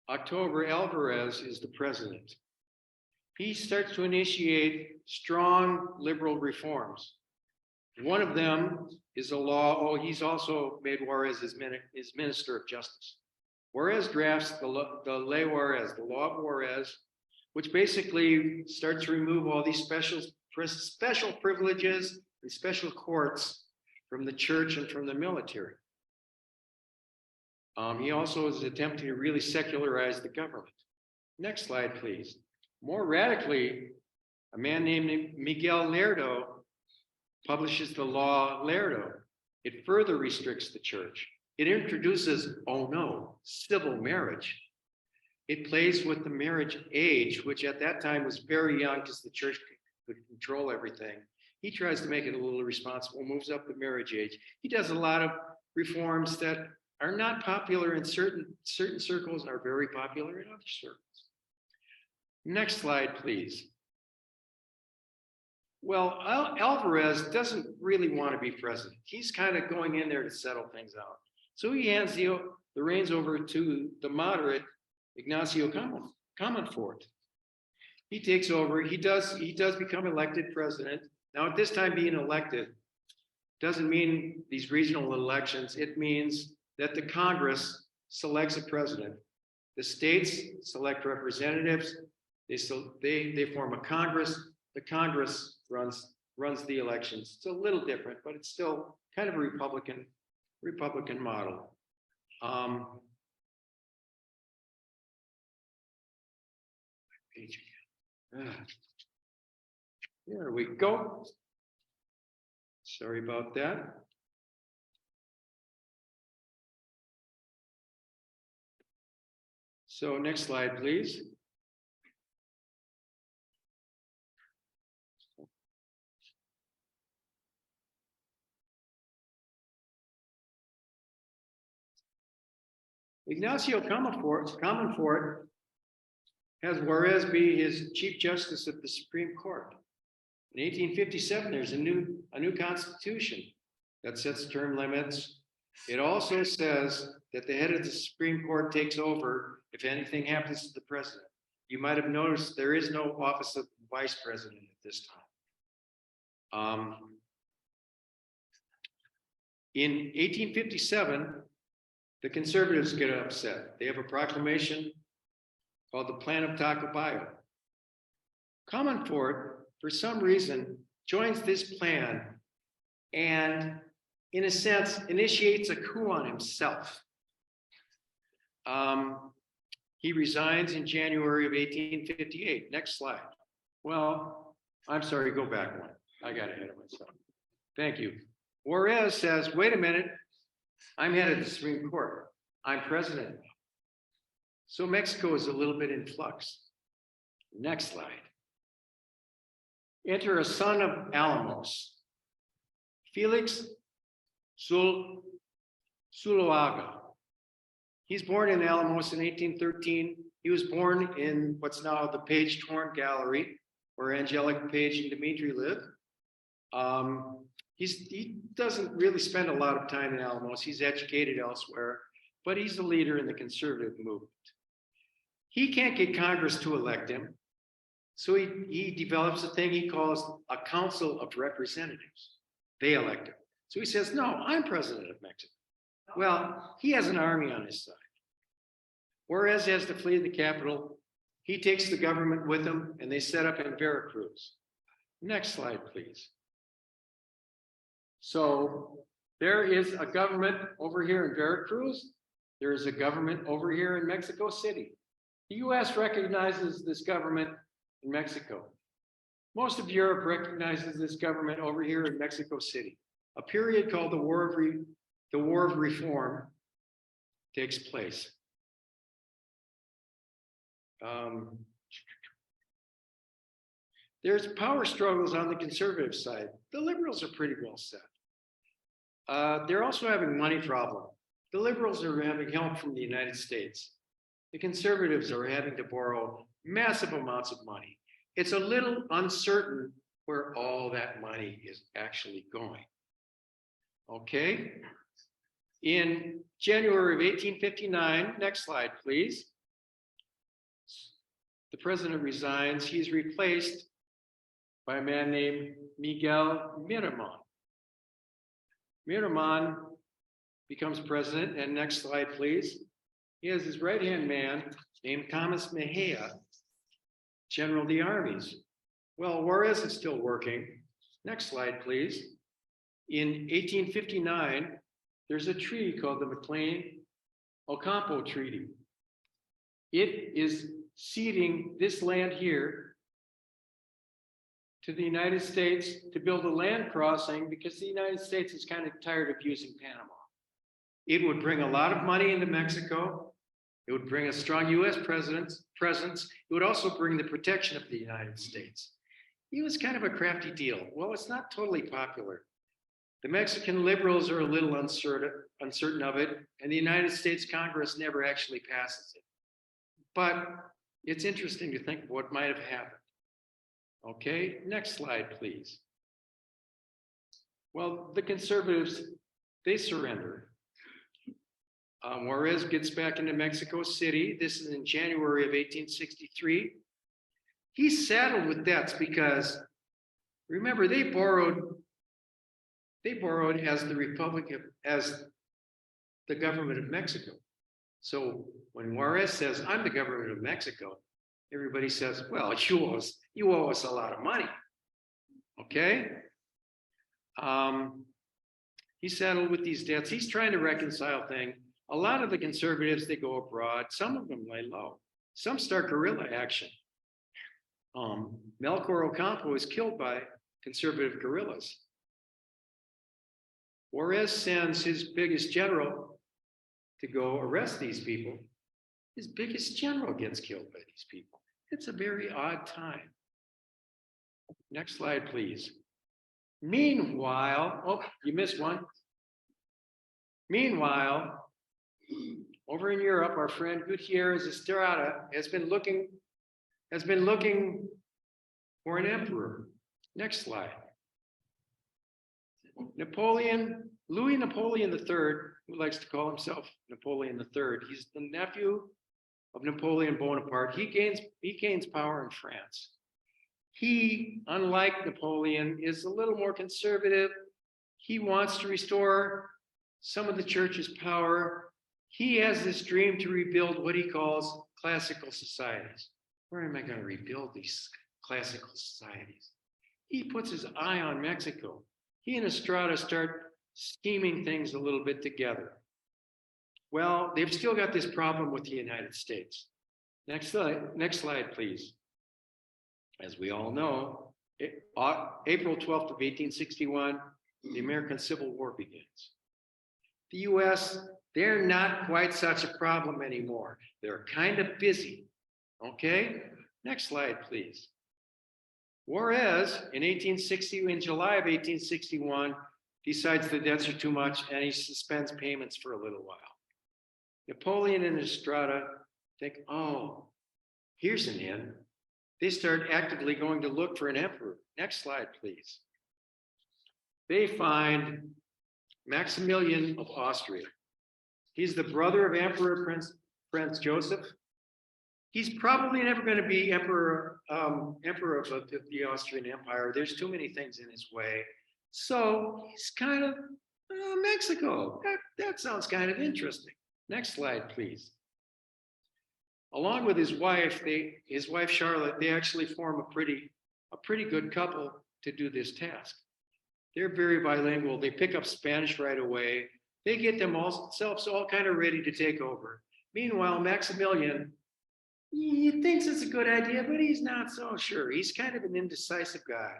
October, Alvarez is the president. He starts to initiate strong liberal reforms. One of them is a law. He's also made Juarez his minister of justice. Juarez drafts the Ley Juarez, the law of Juarez, which basically starts to remove all these special privileges and special courts from the church and from the military. He also is attempting to really secularize the government. Next slide, please. More radically, a man named Miguel Lerdo publishes the law Lerdo. It further restricts the church. It introduces, oh no, civil marriage. It plays with the marriage age, which at that time was very young because the church could control everything. He tries to make it a little responsible, moves up the marriage age. He does a lot of reforms that are not popular in certain circles and are very popular in other circles. Next slide, please. Well, Alvarez doesn't really want to be president. He's kind of going in there to settle things out. So he hands the reins over to the moderate Ignacio Comonfort. He takes over. He does become elected president. Now, at this time, being elected doesn't mean these regional elections. It means that the Congress selects a president. The states select representatives. They form a Congress. The Congress runs the elections. It's a little different, but it's still kind of a Republican model. Page again. There we go. Sorry about that. So next slide, please. Ignacio Comonfort has Juarez be his Chief Justice of the Supreme Court. In 1857, there's a new constitution that sets term limits. It also says that the head of the Supreme Court takes over if anything happens to the president. You might have noticed there is no office of vice president at this time. In 1857, the conservatives get upset. They have a proclamation called the Plan of Tacubaya. Comonfort, for some reason, joins this plan and, in a sense, initiates a coup on himself. He resigns in January of 1858. Next slide. Well, I'm sorry, go back one. I got ahead of myself. Thank you. Juarez says, wait a minute, I'm head of the Supreme Court. I'm president. So Mexico is a little bit in flux. Next slide. Enter a son of Álamos, Felix Zuloaga. He's born in Álamos in 1813. He was born in what's now the Page Torn Gallery, where Angelica Page and Dimitri live. He doesn't really spend a lot of time in Álamos. He's educated elsewhere, but he's a leader in the conservative movement. He can't get Congress to elect him, so he develops a thing he calls a Council of Representatives. They elect him. So he says, no, I'm president of Mexico. Well, he has an army on his side. Juarez has to flee the capital. He takes the government with him, and they set up in Veracruz. Next slide, please. So there is a government over here in Veracruz. There is a government over here in Mexico City. The US recognizes this government in Mexico. Most of Europe recognizes this government over here in Mexico City. A period called the War of Reform takes place. There's power struggles on the conservative side. The liberals are pretty well set. They're also having money problem. The liberals are having help from the United States. The conservatives are having to borrow massive amounts of money. It's a little uncertain where all that money is actually going. Okay. In January of 1859, next slide, please. The president resigns. He's replaced by a man named Miguel Miramon. Miramon becomes president, and next slide, please. He has his right-hand man named Thomas Mejia, general of the armies. Well, Juarez is still working. Next slide, please. In 1859, there's a treaty called the McLean-Ocampo Treaty. It is ceding this land here to the United States to build a land crossing because the United States is kind of tired of using Panama. It would bring a lot of money into Mexico. It would bring a strong US presence. It would also bring the protection of the United States. It was kind of a crafty deal. Well, it's not totally popular. The Mexican liberals are a little uncertain of it, and the United States Congress never actually passes it. But it's interesting to think of what might have happened. Okay, next slide, please. Well, the conservatives, they surrender. Juarez gets back into Mexico City. This is in January of 1863. He's saddled with debts because, remember, they borrowed as as the government of Mexico. So when Juarez says, I'm the government of Mexico, everybody says, well, you owe us a lot of money. Okay? He's saddled with these debts. He's trying to reconcile things. A lot of the conservatives, they go abroad. Some of them lay low. Some start guerrilla action. Melchor Ocampo was killed by conservative guerrillas. Juarez sends his biggest general to go arrest these people. His biggest general gets killed by these people. It's a very odd time. Next slide, please. Meanwhile, oh, you missed one. Meanwhile, over in Europe, our friend Gutierrez Estrada has been looking for an emperor. Next slide. Louis Napoleon III, who likes to call himself Napoleon III, he's the nephew of Napoleon Bonaparte. He gains power in France. He, unlike Napoleon, is a little more conservative. He wants to restore some of the church's power. He has this dream to rebuild what he calls classical societies. Where am I going to rebuild these classical societies? He puts his eye on Mexico. He and Estrada start scheming things a little bit together. Well, they've still got this problem with the United States. Next slide, please. As we all know, April 12th of 1861, the American Civil War begins. The US, they're not quite such a problem anymore. They're kind of busy. Okay, next slide, please. Juarez, in July of 1861, decides the debts are too much and he suspends payments for a little while. Napoleon and Estrada think, oh, here's an in. They start actively going to look for an emperor. Next slide, please. They find Maximilian of Austria. He's the brother of Emperor Prince Joseph. He's probably never going to be emperor of the Austrian Empire. There's too many things in his way. So he's kind of Mexico. That sounds kind of interesting. Next slide, please. Along with his wife Charlotte, they actually form a pretty good couple to do this task. They're very bilingual. They pick up Spanish right away. They get themselves all kind of ready to take over. Meanwhile, Maximilian, he thinks it's a good idea, but he's not so sure. He's kind of an indecisive guy.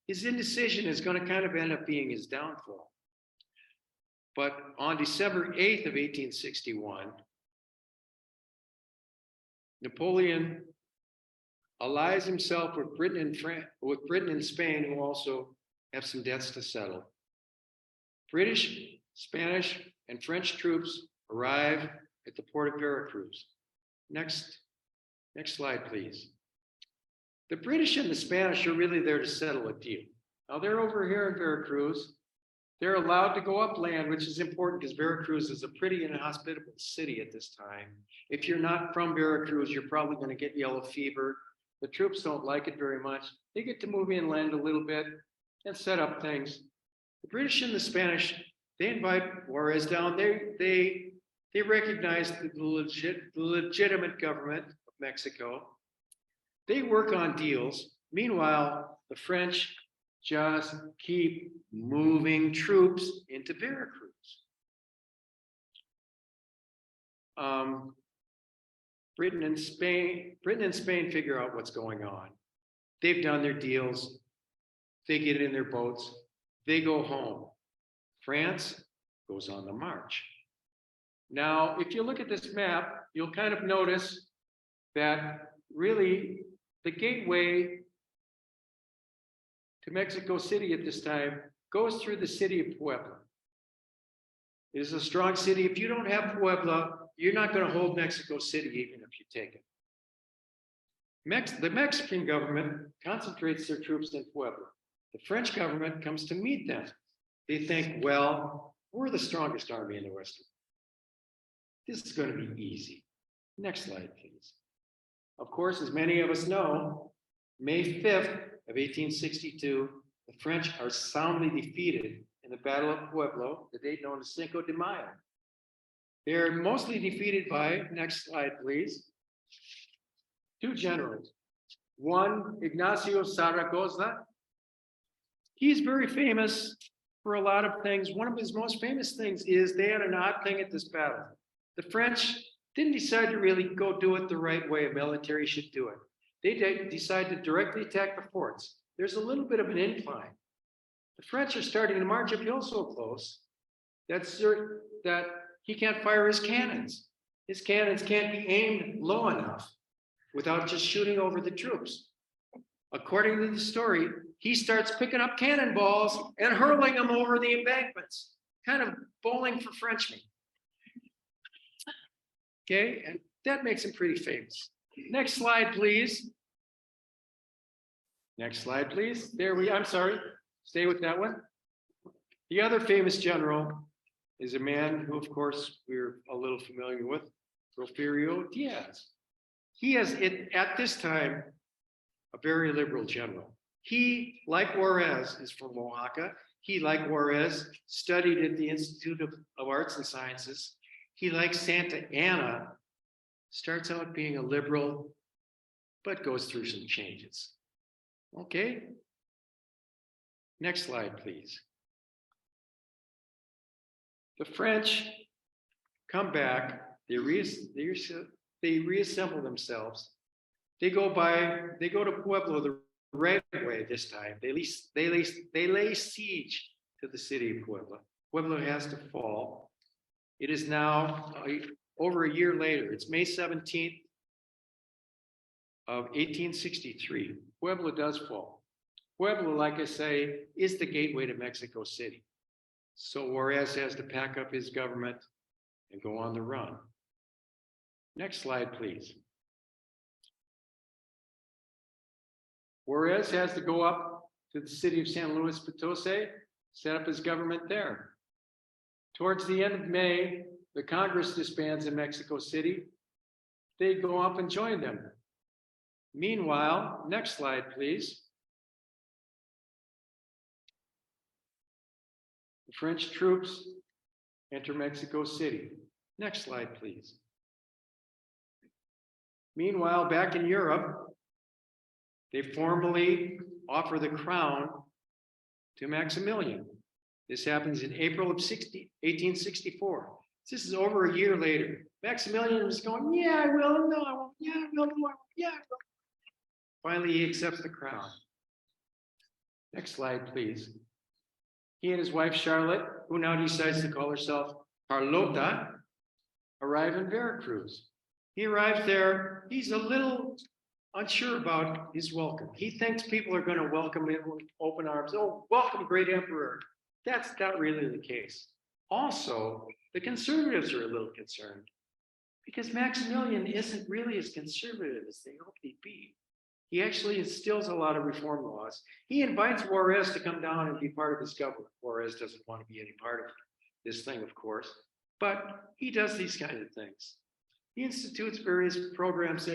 His indecision is going to kind of end up being his downfall. But on December 8th of 1861, Napoleon allies himself with Britain and Spain, who also have some debts to settle. British, Spanish, and French troops arrive at the port of Veracruz. Next slide, please. The British and the Spanish are really there to settle a deal. Now they're over here in Veracruz. They're allowed to go upland, which is important because Veracruz is a pretty inhospitable city at this time. If you're not from Veracruz, you're probably going to get yellow fever. The troops don't like it very much. They get to move inland a little bit and set up things. The British and the Spanish, they invite Juarez down. They recognize the legitimate government of Mexico. They work on deals. Meanwhile, the French just keep moving troops into Veracruz. Britain and Spain figure out what's going on. They've done their deals. They get in their boats. They go home. France goes on the march. Now, if you look at this map, you'll kind of notice that really the gateway to Mexico City at this time goes through the city of Puebla. It is a strong city. If you don't have Puebla, you're not going to hold Mexico City even if you take it. The Mexican government concentrates their troops in Puebla. The French government comes to meet them. They think, well, we're the strongest army in the Western. This is going to be easy. Next slide, please. Of course, as many of us know, May 5th of 1862, the French are soundly defeated in the Battle of Pueblo, the date known as Cinco de Mayo. They're mostly defeated by, next slide, please, two generals. One, Ignacio Zaragoza. He's very famous for a lot of things. One of his most famous things is they had an odd thing at this battle. The French didn't decide to really go do it the right way a military should do it. They decided to directly attack the forts. There's a little bit of an incline. The French are starting to march uphill so close that he can't fire his cannons. His cannons can't be aimed low enough without just shooting over the troops. According to the story, he starts picking up cannonballs and hurling them over the embankments, kind of bowling for Frenchmen. Okay, and that makes him pretty famous. Next slide, please. Next slide, please. I'm sorry, stay with that one. The other famous general is a man who, of course, we're a little familiar with, Porfirio Diaz. He is, at this time, a very liberal general. He, like Juarez, is from Oaxaca. He, like Juarez, studied at the Institute of Arts and Sciences. He, like Santa Anna, starts out being a liberal, but goes through some changes. Okay. Next slide, please. The French come back. They reassemble themselves. They go to Pueblo the right way this time. They lay siege to the city of Puebla. Puebla has to fall. It is now over a year later. It's May 17th of 1863. Puebla does fall. Puebla, like I say, is the gateway to Mexico City. So Juarez has to pack up his government and go on the run. Next slide, please. Juarez has to go up to the city of San Luis Potosi, set up his government there. Towards the end of May, the Congress disbands in Mexico City. They go up and join them. Meanwhile, next slide, please. The French troops enter Mexico City. Next slide, please. Meanwhile, back in Europe, they formally offer the crown to Maximilian. This happens in April of 1864. This is over a year later. Maximilian is going, yeah, I will, no, I won't, yeah, I will, no, I won't, yeah, I will. Finally, he accepts the crown. Next slide, please. He and his wife, Charlotte, who now decides to call herself Carlota, arrive in Veracruz. He arrives there. He's a little unsure about his welcome. He thinks people are going to welcome him with open arms. Oh, welcome, great emperor. That's not really the case. Also, the conservatives are a little concerned because Maximilian isn't really as conservative as they hoped he'd be. He actually instills a lot of reform laws. He invites Juarez to come down and be part of his government. Juarez doesn't want to be any part of this thing, of course, but he does these kind of things. He institutes various programs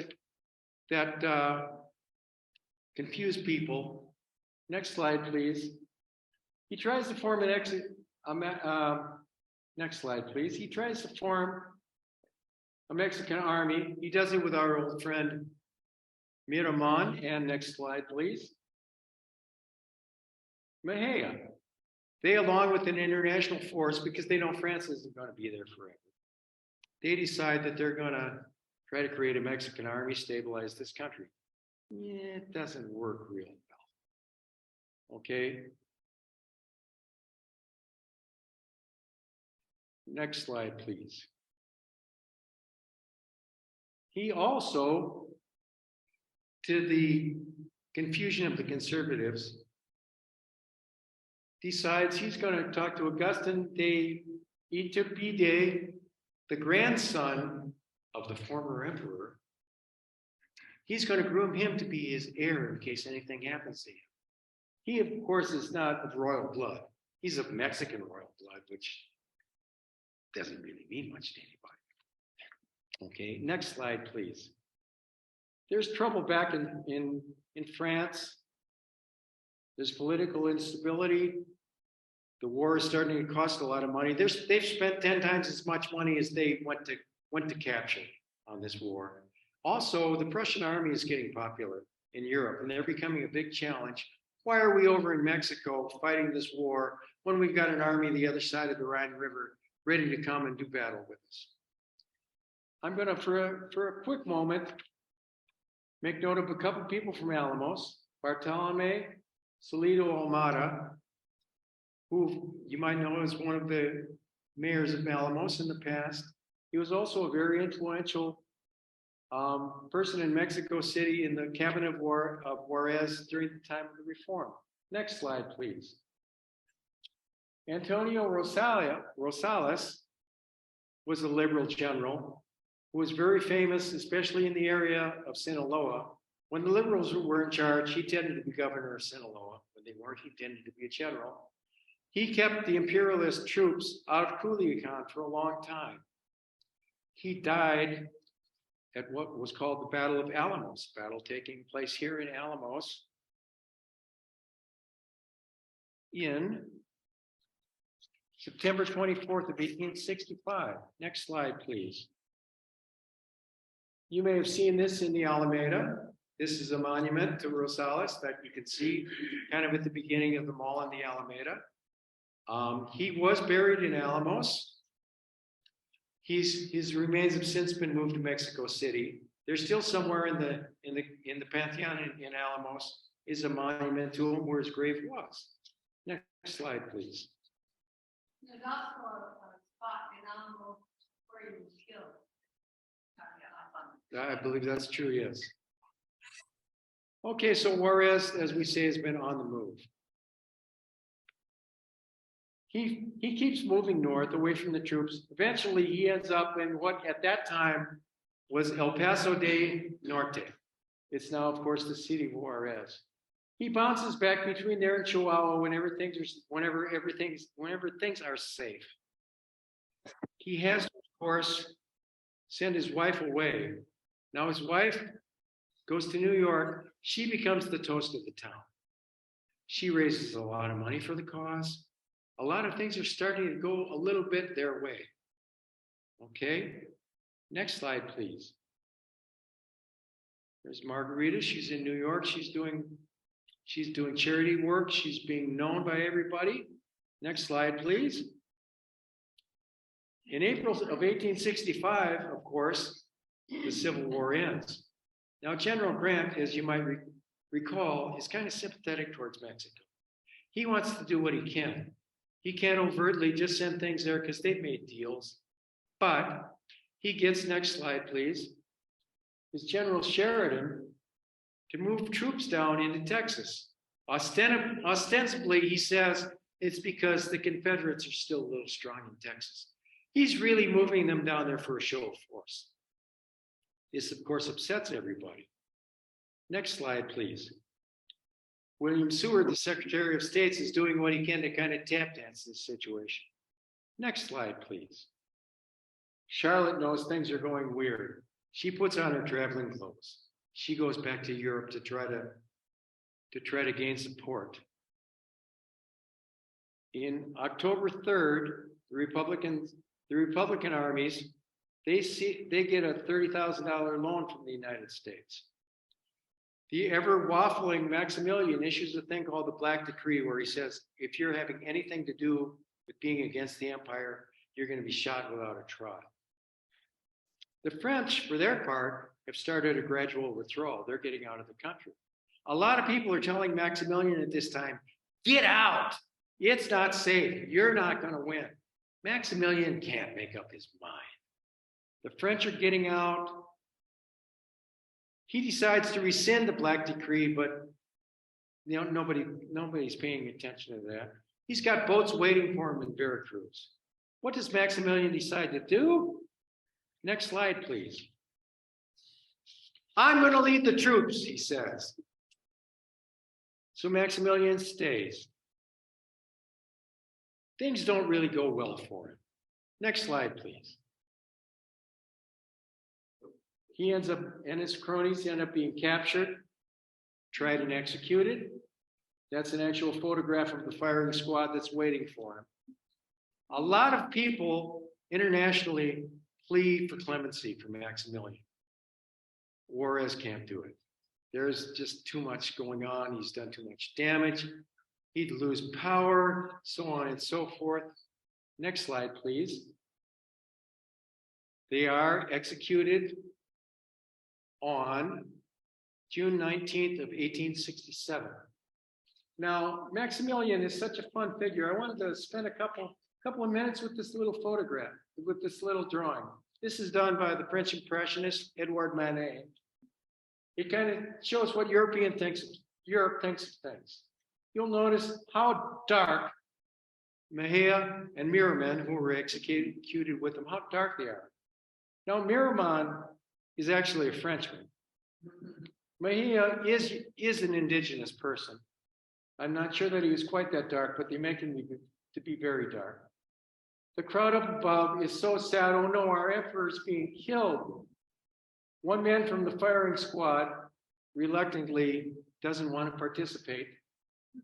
that confuse people. Next slide, please. He tries to form next slide, please. He tries to form a Mexican army. He does it with our old friend Miramon. And next slide, please. Mejia. They, along with an international force, because they know France isn't going to be there forever, they decide that they're going to try to create a Mexican army, stabilize this country. Yeah, it doesn't work real well. Okay. Next slide, please. He also, to the confusion of the conservatives, decides he's going to talk to Augustin de Iturbide, the grandson of the former emperor. He's going to groom him to be his heir in case anything happens to him. He, of course, is not of royal blood. He's of Mexican royal blood, which doesn't really mean much to anybody. Okay, next slide, please. There's trouble back in France. There's political instability. The war is starting to cost a lot of money. They've spent 10 times as much money as they went to capture on this war. Also, the Prussian army is getting popular in Europe, and they're becoming a big challenge. Why are we over in Mexico fighting this war when we've got an army the other side of the Rhine River ready to come and do battle with us? I'm going to, for a quick moment, make note of a couple people from Álamos. Bartolomé Salido Almada, who you might know as one of the mayors of Álamos in the past. He was also a very influential person in Mexico City in the cabinet of Juarez during the time of the reform. Next slide, please. Antonio Rosales was a liberal general who was very famous, especially in the area of Sinaloa. When the liberals were in charge, he tended to be governor of Sinaloa. When they weren't, he tended to be a general. He kept the imperialist troops out of Culiacan for a long time. He died at what was called the Battle of Álamos, battle taking place here in Álamos in September 24th of 1865. Next slide, please. You may have seen this in the Alameda. This is a monument to Rosales that you can see kind of at the beginning of the mall in the Alameda. He was buried in Álamos. His remains have since been moved to Mexico City. There's still somewhere in the Pantheon in Álamos is a monument to him where his grave was. Next slide, please. There's also a spot in Álamos where he was killed. I believe that's true, yes. Okay, so Juarez, as we say, has been on the move. He keeps moving north away from the troops. Eventually, he ends up in what at that time was El Paso de Norte. It's now, of course, the city of Juarez. He bounces back between there and Chihuahua whenever things are safe. He has, of course, send his wife away. Now his wife goes to New York. She becomes the toast of the town. She raises a lot of money for the cause. A lot of things are starting to go a little bit their way. Okay, next slide, please. There's Margarita. She's in New York. She's doing charity work. She's being known by everybody. Next slide, please. In April of 1865, of course, the Civil War ends. Now, General Grant, as you might recall, is kind of sympathetic towards Mexico. He wants to do what he can. He can't overtly just send things there because they've made deals. But he gets, next slide, please, is General Sheridan, to move troops down into Texas. Ostensibly, he says it's because the Confederates are still a little strong in Texas. He's really moving them down there for a show of force. This, of course, upsets everybody. Next slide, please. William Seward, the Secretary of State, is doing what he can to kind of tap dance this situation. Next slide, please. Charlotte knows things are going weird. She puts on her traveling clothes. She goes back to Europe to try to gain support. In October 3rd, the Republican armies, they get a $30,000 loan from the United States. The ever waffling Maximilian issues a thing called the Black Decree, where he says, if you're having anything to do with being against the empire, you're going to be shot without a trial. The French, for their part, have started a gradual withdrawal. They're getting out of the country. A lot of people are telling Maximilian at this time, get out. It's not safe. You're not going to win. Maximilian can't make up his mind. The French are getting out. He decides to rescind the Black Decree, but nobody's paying attention to that. He's got boats waiting for him in Veracruz. What does Maximilian decide to do? Next slide, please. I'm going to lead the troops, he says. So Maximilian stays. Things don't really go well for him. Next slide, please. He ends up, and his cronies end up being captured, tried and executed. That's an actual photograph of the firing squad that's waiting for him. A lot of people internationally plead for clemency for Maximilian. Juarez can't do it. There's just too much going on. He's done too much damage. He'd lose power, so on and so forth. Next slide, please. They are executed on June 19th of 1867. Now, Maximilian is such a fun figure. I wanted to spend a couple of minutes with this little photograph, with this little drawing. This is done by the French Impressionist, Edouard Manet. It kind of shows what Europe thinks of things. You'll notice how dark Mejia and Miraman, who were executed with him, how dark they are. Now, Miraman is actually a Frenchman. Mejia is an indigenous person. I'm not sure that he was quite that dark, but they make him to be very dark. The crowd up above is so sad. Oh no, our emperor is being killed. One man from the firing squad reluctantly doesn't want to participate.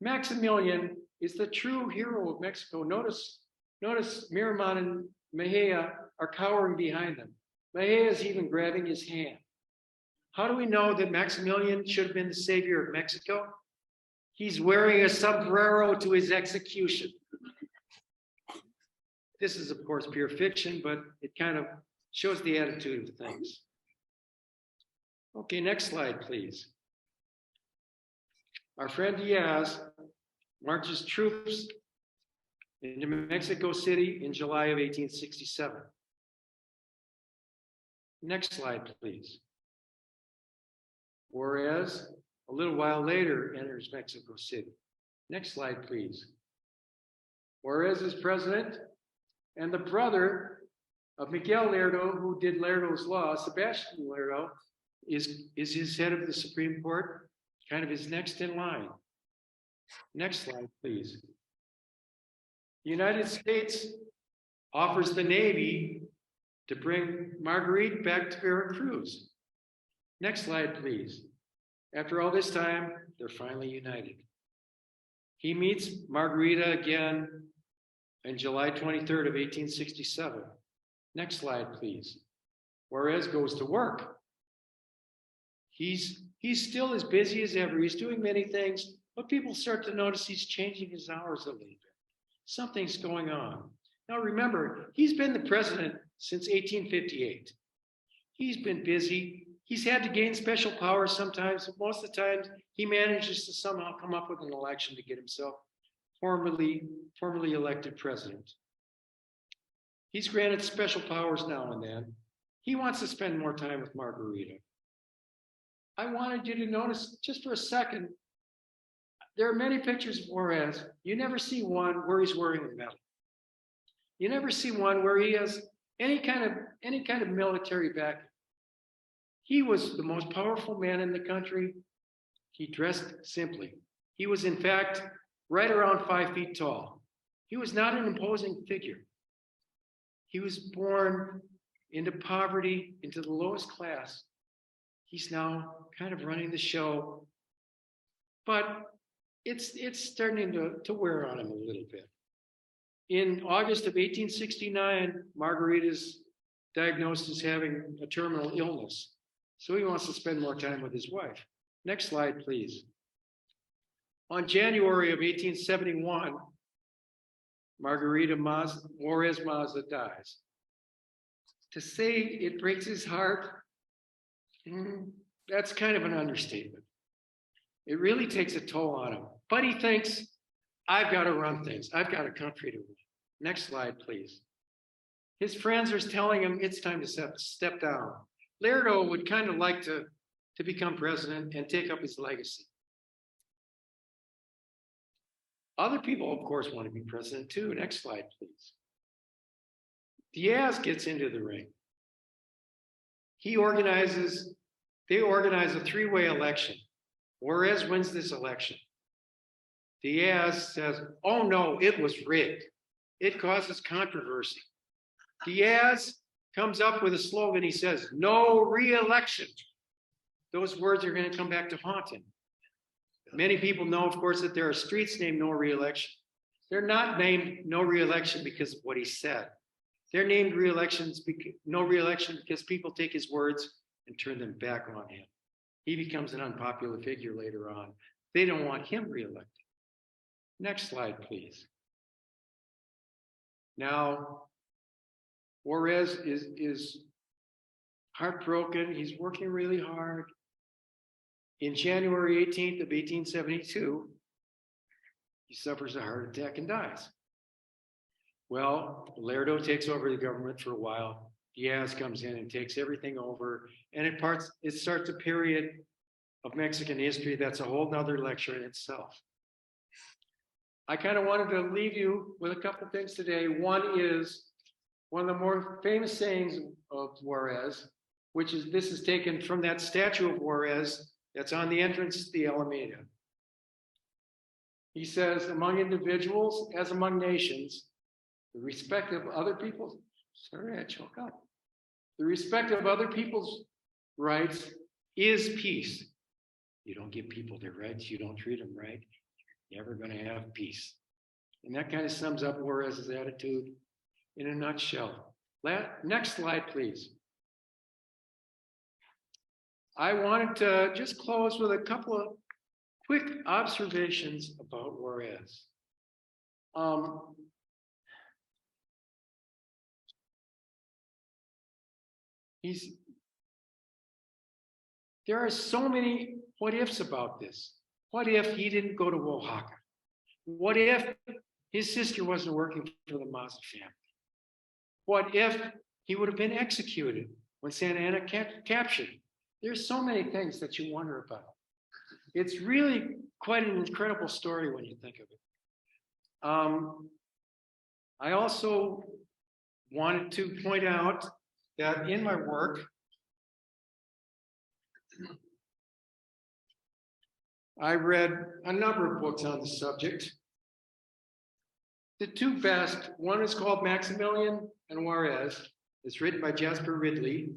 Maximilian is the true hero of Mexico. Notice Miraman and Mejia are cowering behind them. Mejia is even grabbing his hand. How do we know that Maximilian should have been the savior of Mexico? He's wearing a sombrero to his execution. This is, of course, pure fiction, but it kind of shows the attitude of things. Okay, next slide, please. Our friend Diaz marches troops into Mexico City in July of 1867. Next slide, please. Juarez, a little while later, enters Mexico City. Next slide, please. Juarez is president, and the brother of Miguel Lerdo, who did Lerdo's law, Sebastian Lerdo, is his head of the Supreme Court, kind of his next in line. Next slide, please. The United States offers the Navy to bring Marguerite back to Veracruz. Next slide, please. After all this time, they're finally united. He meets Margarita again on July 23rd of 1867. Next slide, please. Juarez goes to work. He's still as busy as ever. He's doing many things, but people start to notice he's changing his hours a little bit. Something's going on. Now remember, he's been the president since 1858. He's been busy. He's had to gain special powers sometimes, but most of the time he manages to somehow come up with an election to get himself formally elected president. He's granted special powers now and then. He wants to spend more time with Margarita. I wanted you to notice just for a second, there are many pictures of Juarez. You never see one where he's wearing a medal. You never see one where he has any kind of military backing. He was the most powerful man in the country. He dressed simply. He was, in fact, right around 5 feet tall. He was not an imposing figure. He was born into poverty, into the lowest class. He's now kind of running the show, but it's starting to wear on him a little bit. In August of 1869, Margarita's diagnosed as having a terminal illness, so he wants to spend more time with his wife. Next slide, please. On January of 1871, Margarita Juarez Maza dies. To say it breaks his heart, that's kind of an understatement. It really takes a toll on him. But he thinks, I've got to run things. I've got a country to run. Next slide, please. His friends are telling him it's time to step down. Lerdo would kind of like to become president and take up his legacy. Other people, of course, want to be president too. Next slide, please. Diaz gets into the ring. They organize a three-way election. Juarez wins this election. Diaz says, oh no, it was rigged. It causes controversy. Diaz comes up with a slogan. He says, no re-election. Those words are going to come back to haunt him. Many people know, of course, that there are streets named no re-election. They're not named no re-election because of what he said. They're named no re-election because people take his words and turn them back on him. He becomes an unpopular figure later on. They don't want him re-elected. Next slide, please. Now, Juarez is heartbroken. He's working really hard. In January 18th of 1872, he suffers a heart attack and dies. Well, Lerdo takes over the government for a while. Diaz comes in and takes everything over, and it starts a period of Mexican history that's a whole nother lecture in itself. I kind of wanted to leave you with a couple things today. One is one of the more famous sayings of Juarez, which is, this is taken from that statue of Juarez that's on the entrance to the Alameda. He says, among individuals, as among nations, the respect of other people's, sorry, I choke up. The respect of other people's rights is peace. You don't give people their rights, you don't treat them right, you're never going to have peace. And that kind of sums up Juarez's attitude in a nutshell. Next slide, please. I wanted to just close with a couple of quick observations about Juarez. There are so many what ifs about this. What if he didn't go to Oaxaca? What if his sister wasn't working for the Maza family? What if he would have been executed when Santa Anna captured? There's so many things that you wonder about. It's really quite an incredible story when you think of it. I also wanted to point out that in my work, I read a number of books on the subject. The two best, one is called Maximilian and Juarez. It's written by Jasper Ridley.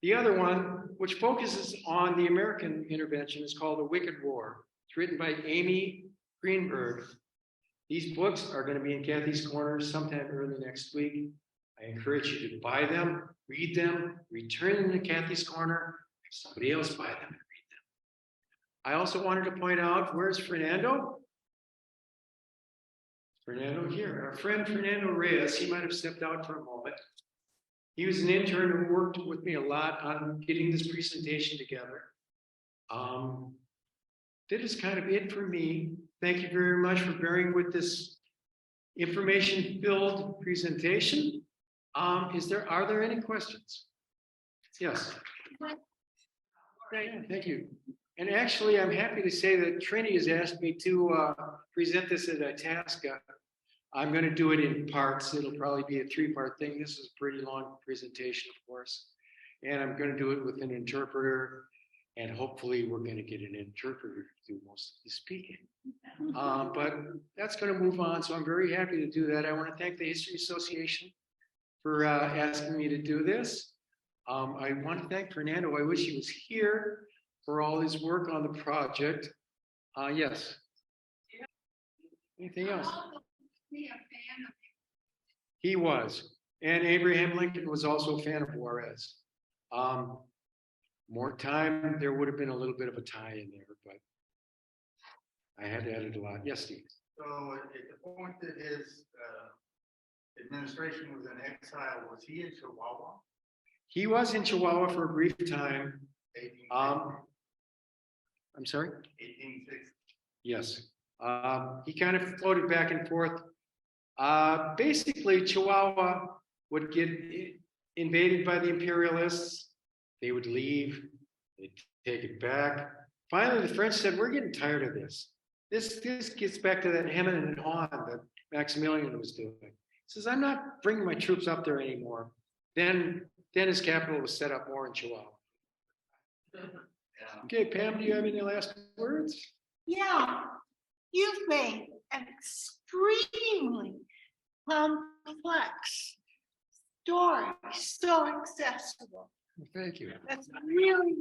The other one, which focuses on the American intervention, is called The Wicked War. It's written by Amy Greenberg. These books are going to be in Kathy's Corner sometime early next week. I encourage you to buy them, read them, return them to Kathy's Corner. If somebody else buy them and read them. I also wanted to point out, where's Fernando? Fernando here. Our friend Fernando Reyes, he might have stepped out for a moment. He was an intern who worked with me a lot on getting this presentation together. That is kind of it for me. Thank you very much for bearing with this information-filled presentation. Are there any questions? Yes. Thank you. And actually, I'm happy to say that Trini has asked me to present this at Itasca. I'm going to do it in parts. It'll probably be a 3-part thing. This is a pretty long presentation, of course. And I'm going to do it with an interpreter. And hopefully we're going to get an interpreter to do most of the speaking. But that's going to move on. So I'm very happy to do that. I want to thank the History Association for asking me to do this. I want to thank Fernando. I wish he was here for all his work on the project. Yes. Anything else? He was. And Abraham Lincoln was also a fan of Juarez. More time, there would have been a little bit of a tie in there, but I had added a lot. Yes, Steve. So at the point that his administration was in exile, was he in Chihuahua? He was in Chihuahua for a brief time. 1860? I'm sorry? 1860. Yes. He kind of floated back and forth. Basically, Chihuahua would get invaded by the imperialists. They would leave. They'd take it back. Finally, the French said, we're getting tired of this. This gets back to that hemming and hawing that Maximilian was doing. He says, I'm not bringing my troops up there anymore. Then his capital was set up more in Chihuahua. Okay, Pam, do you have any last words? Yeah, you've made an extremely complex story so accessible. Thank you. That's really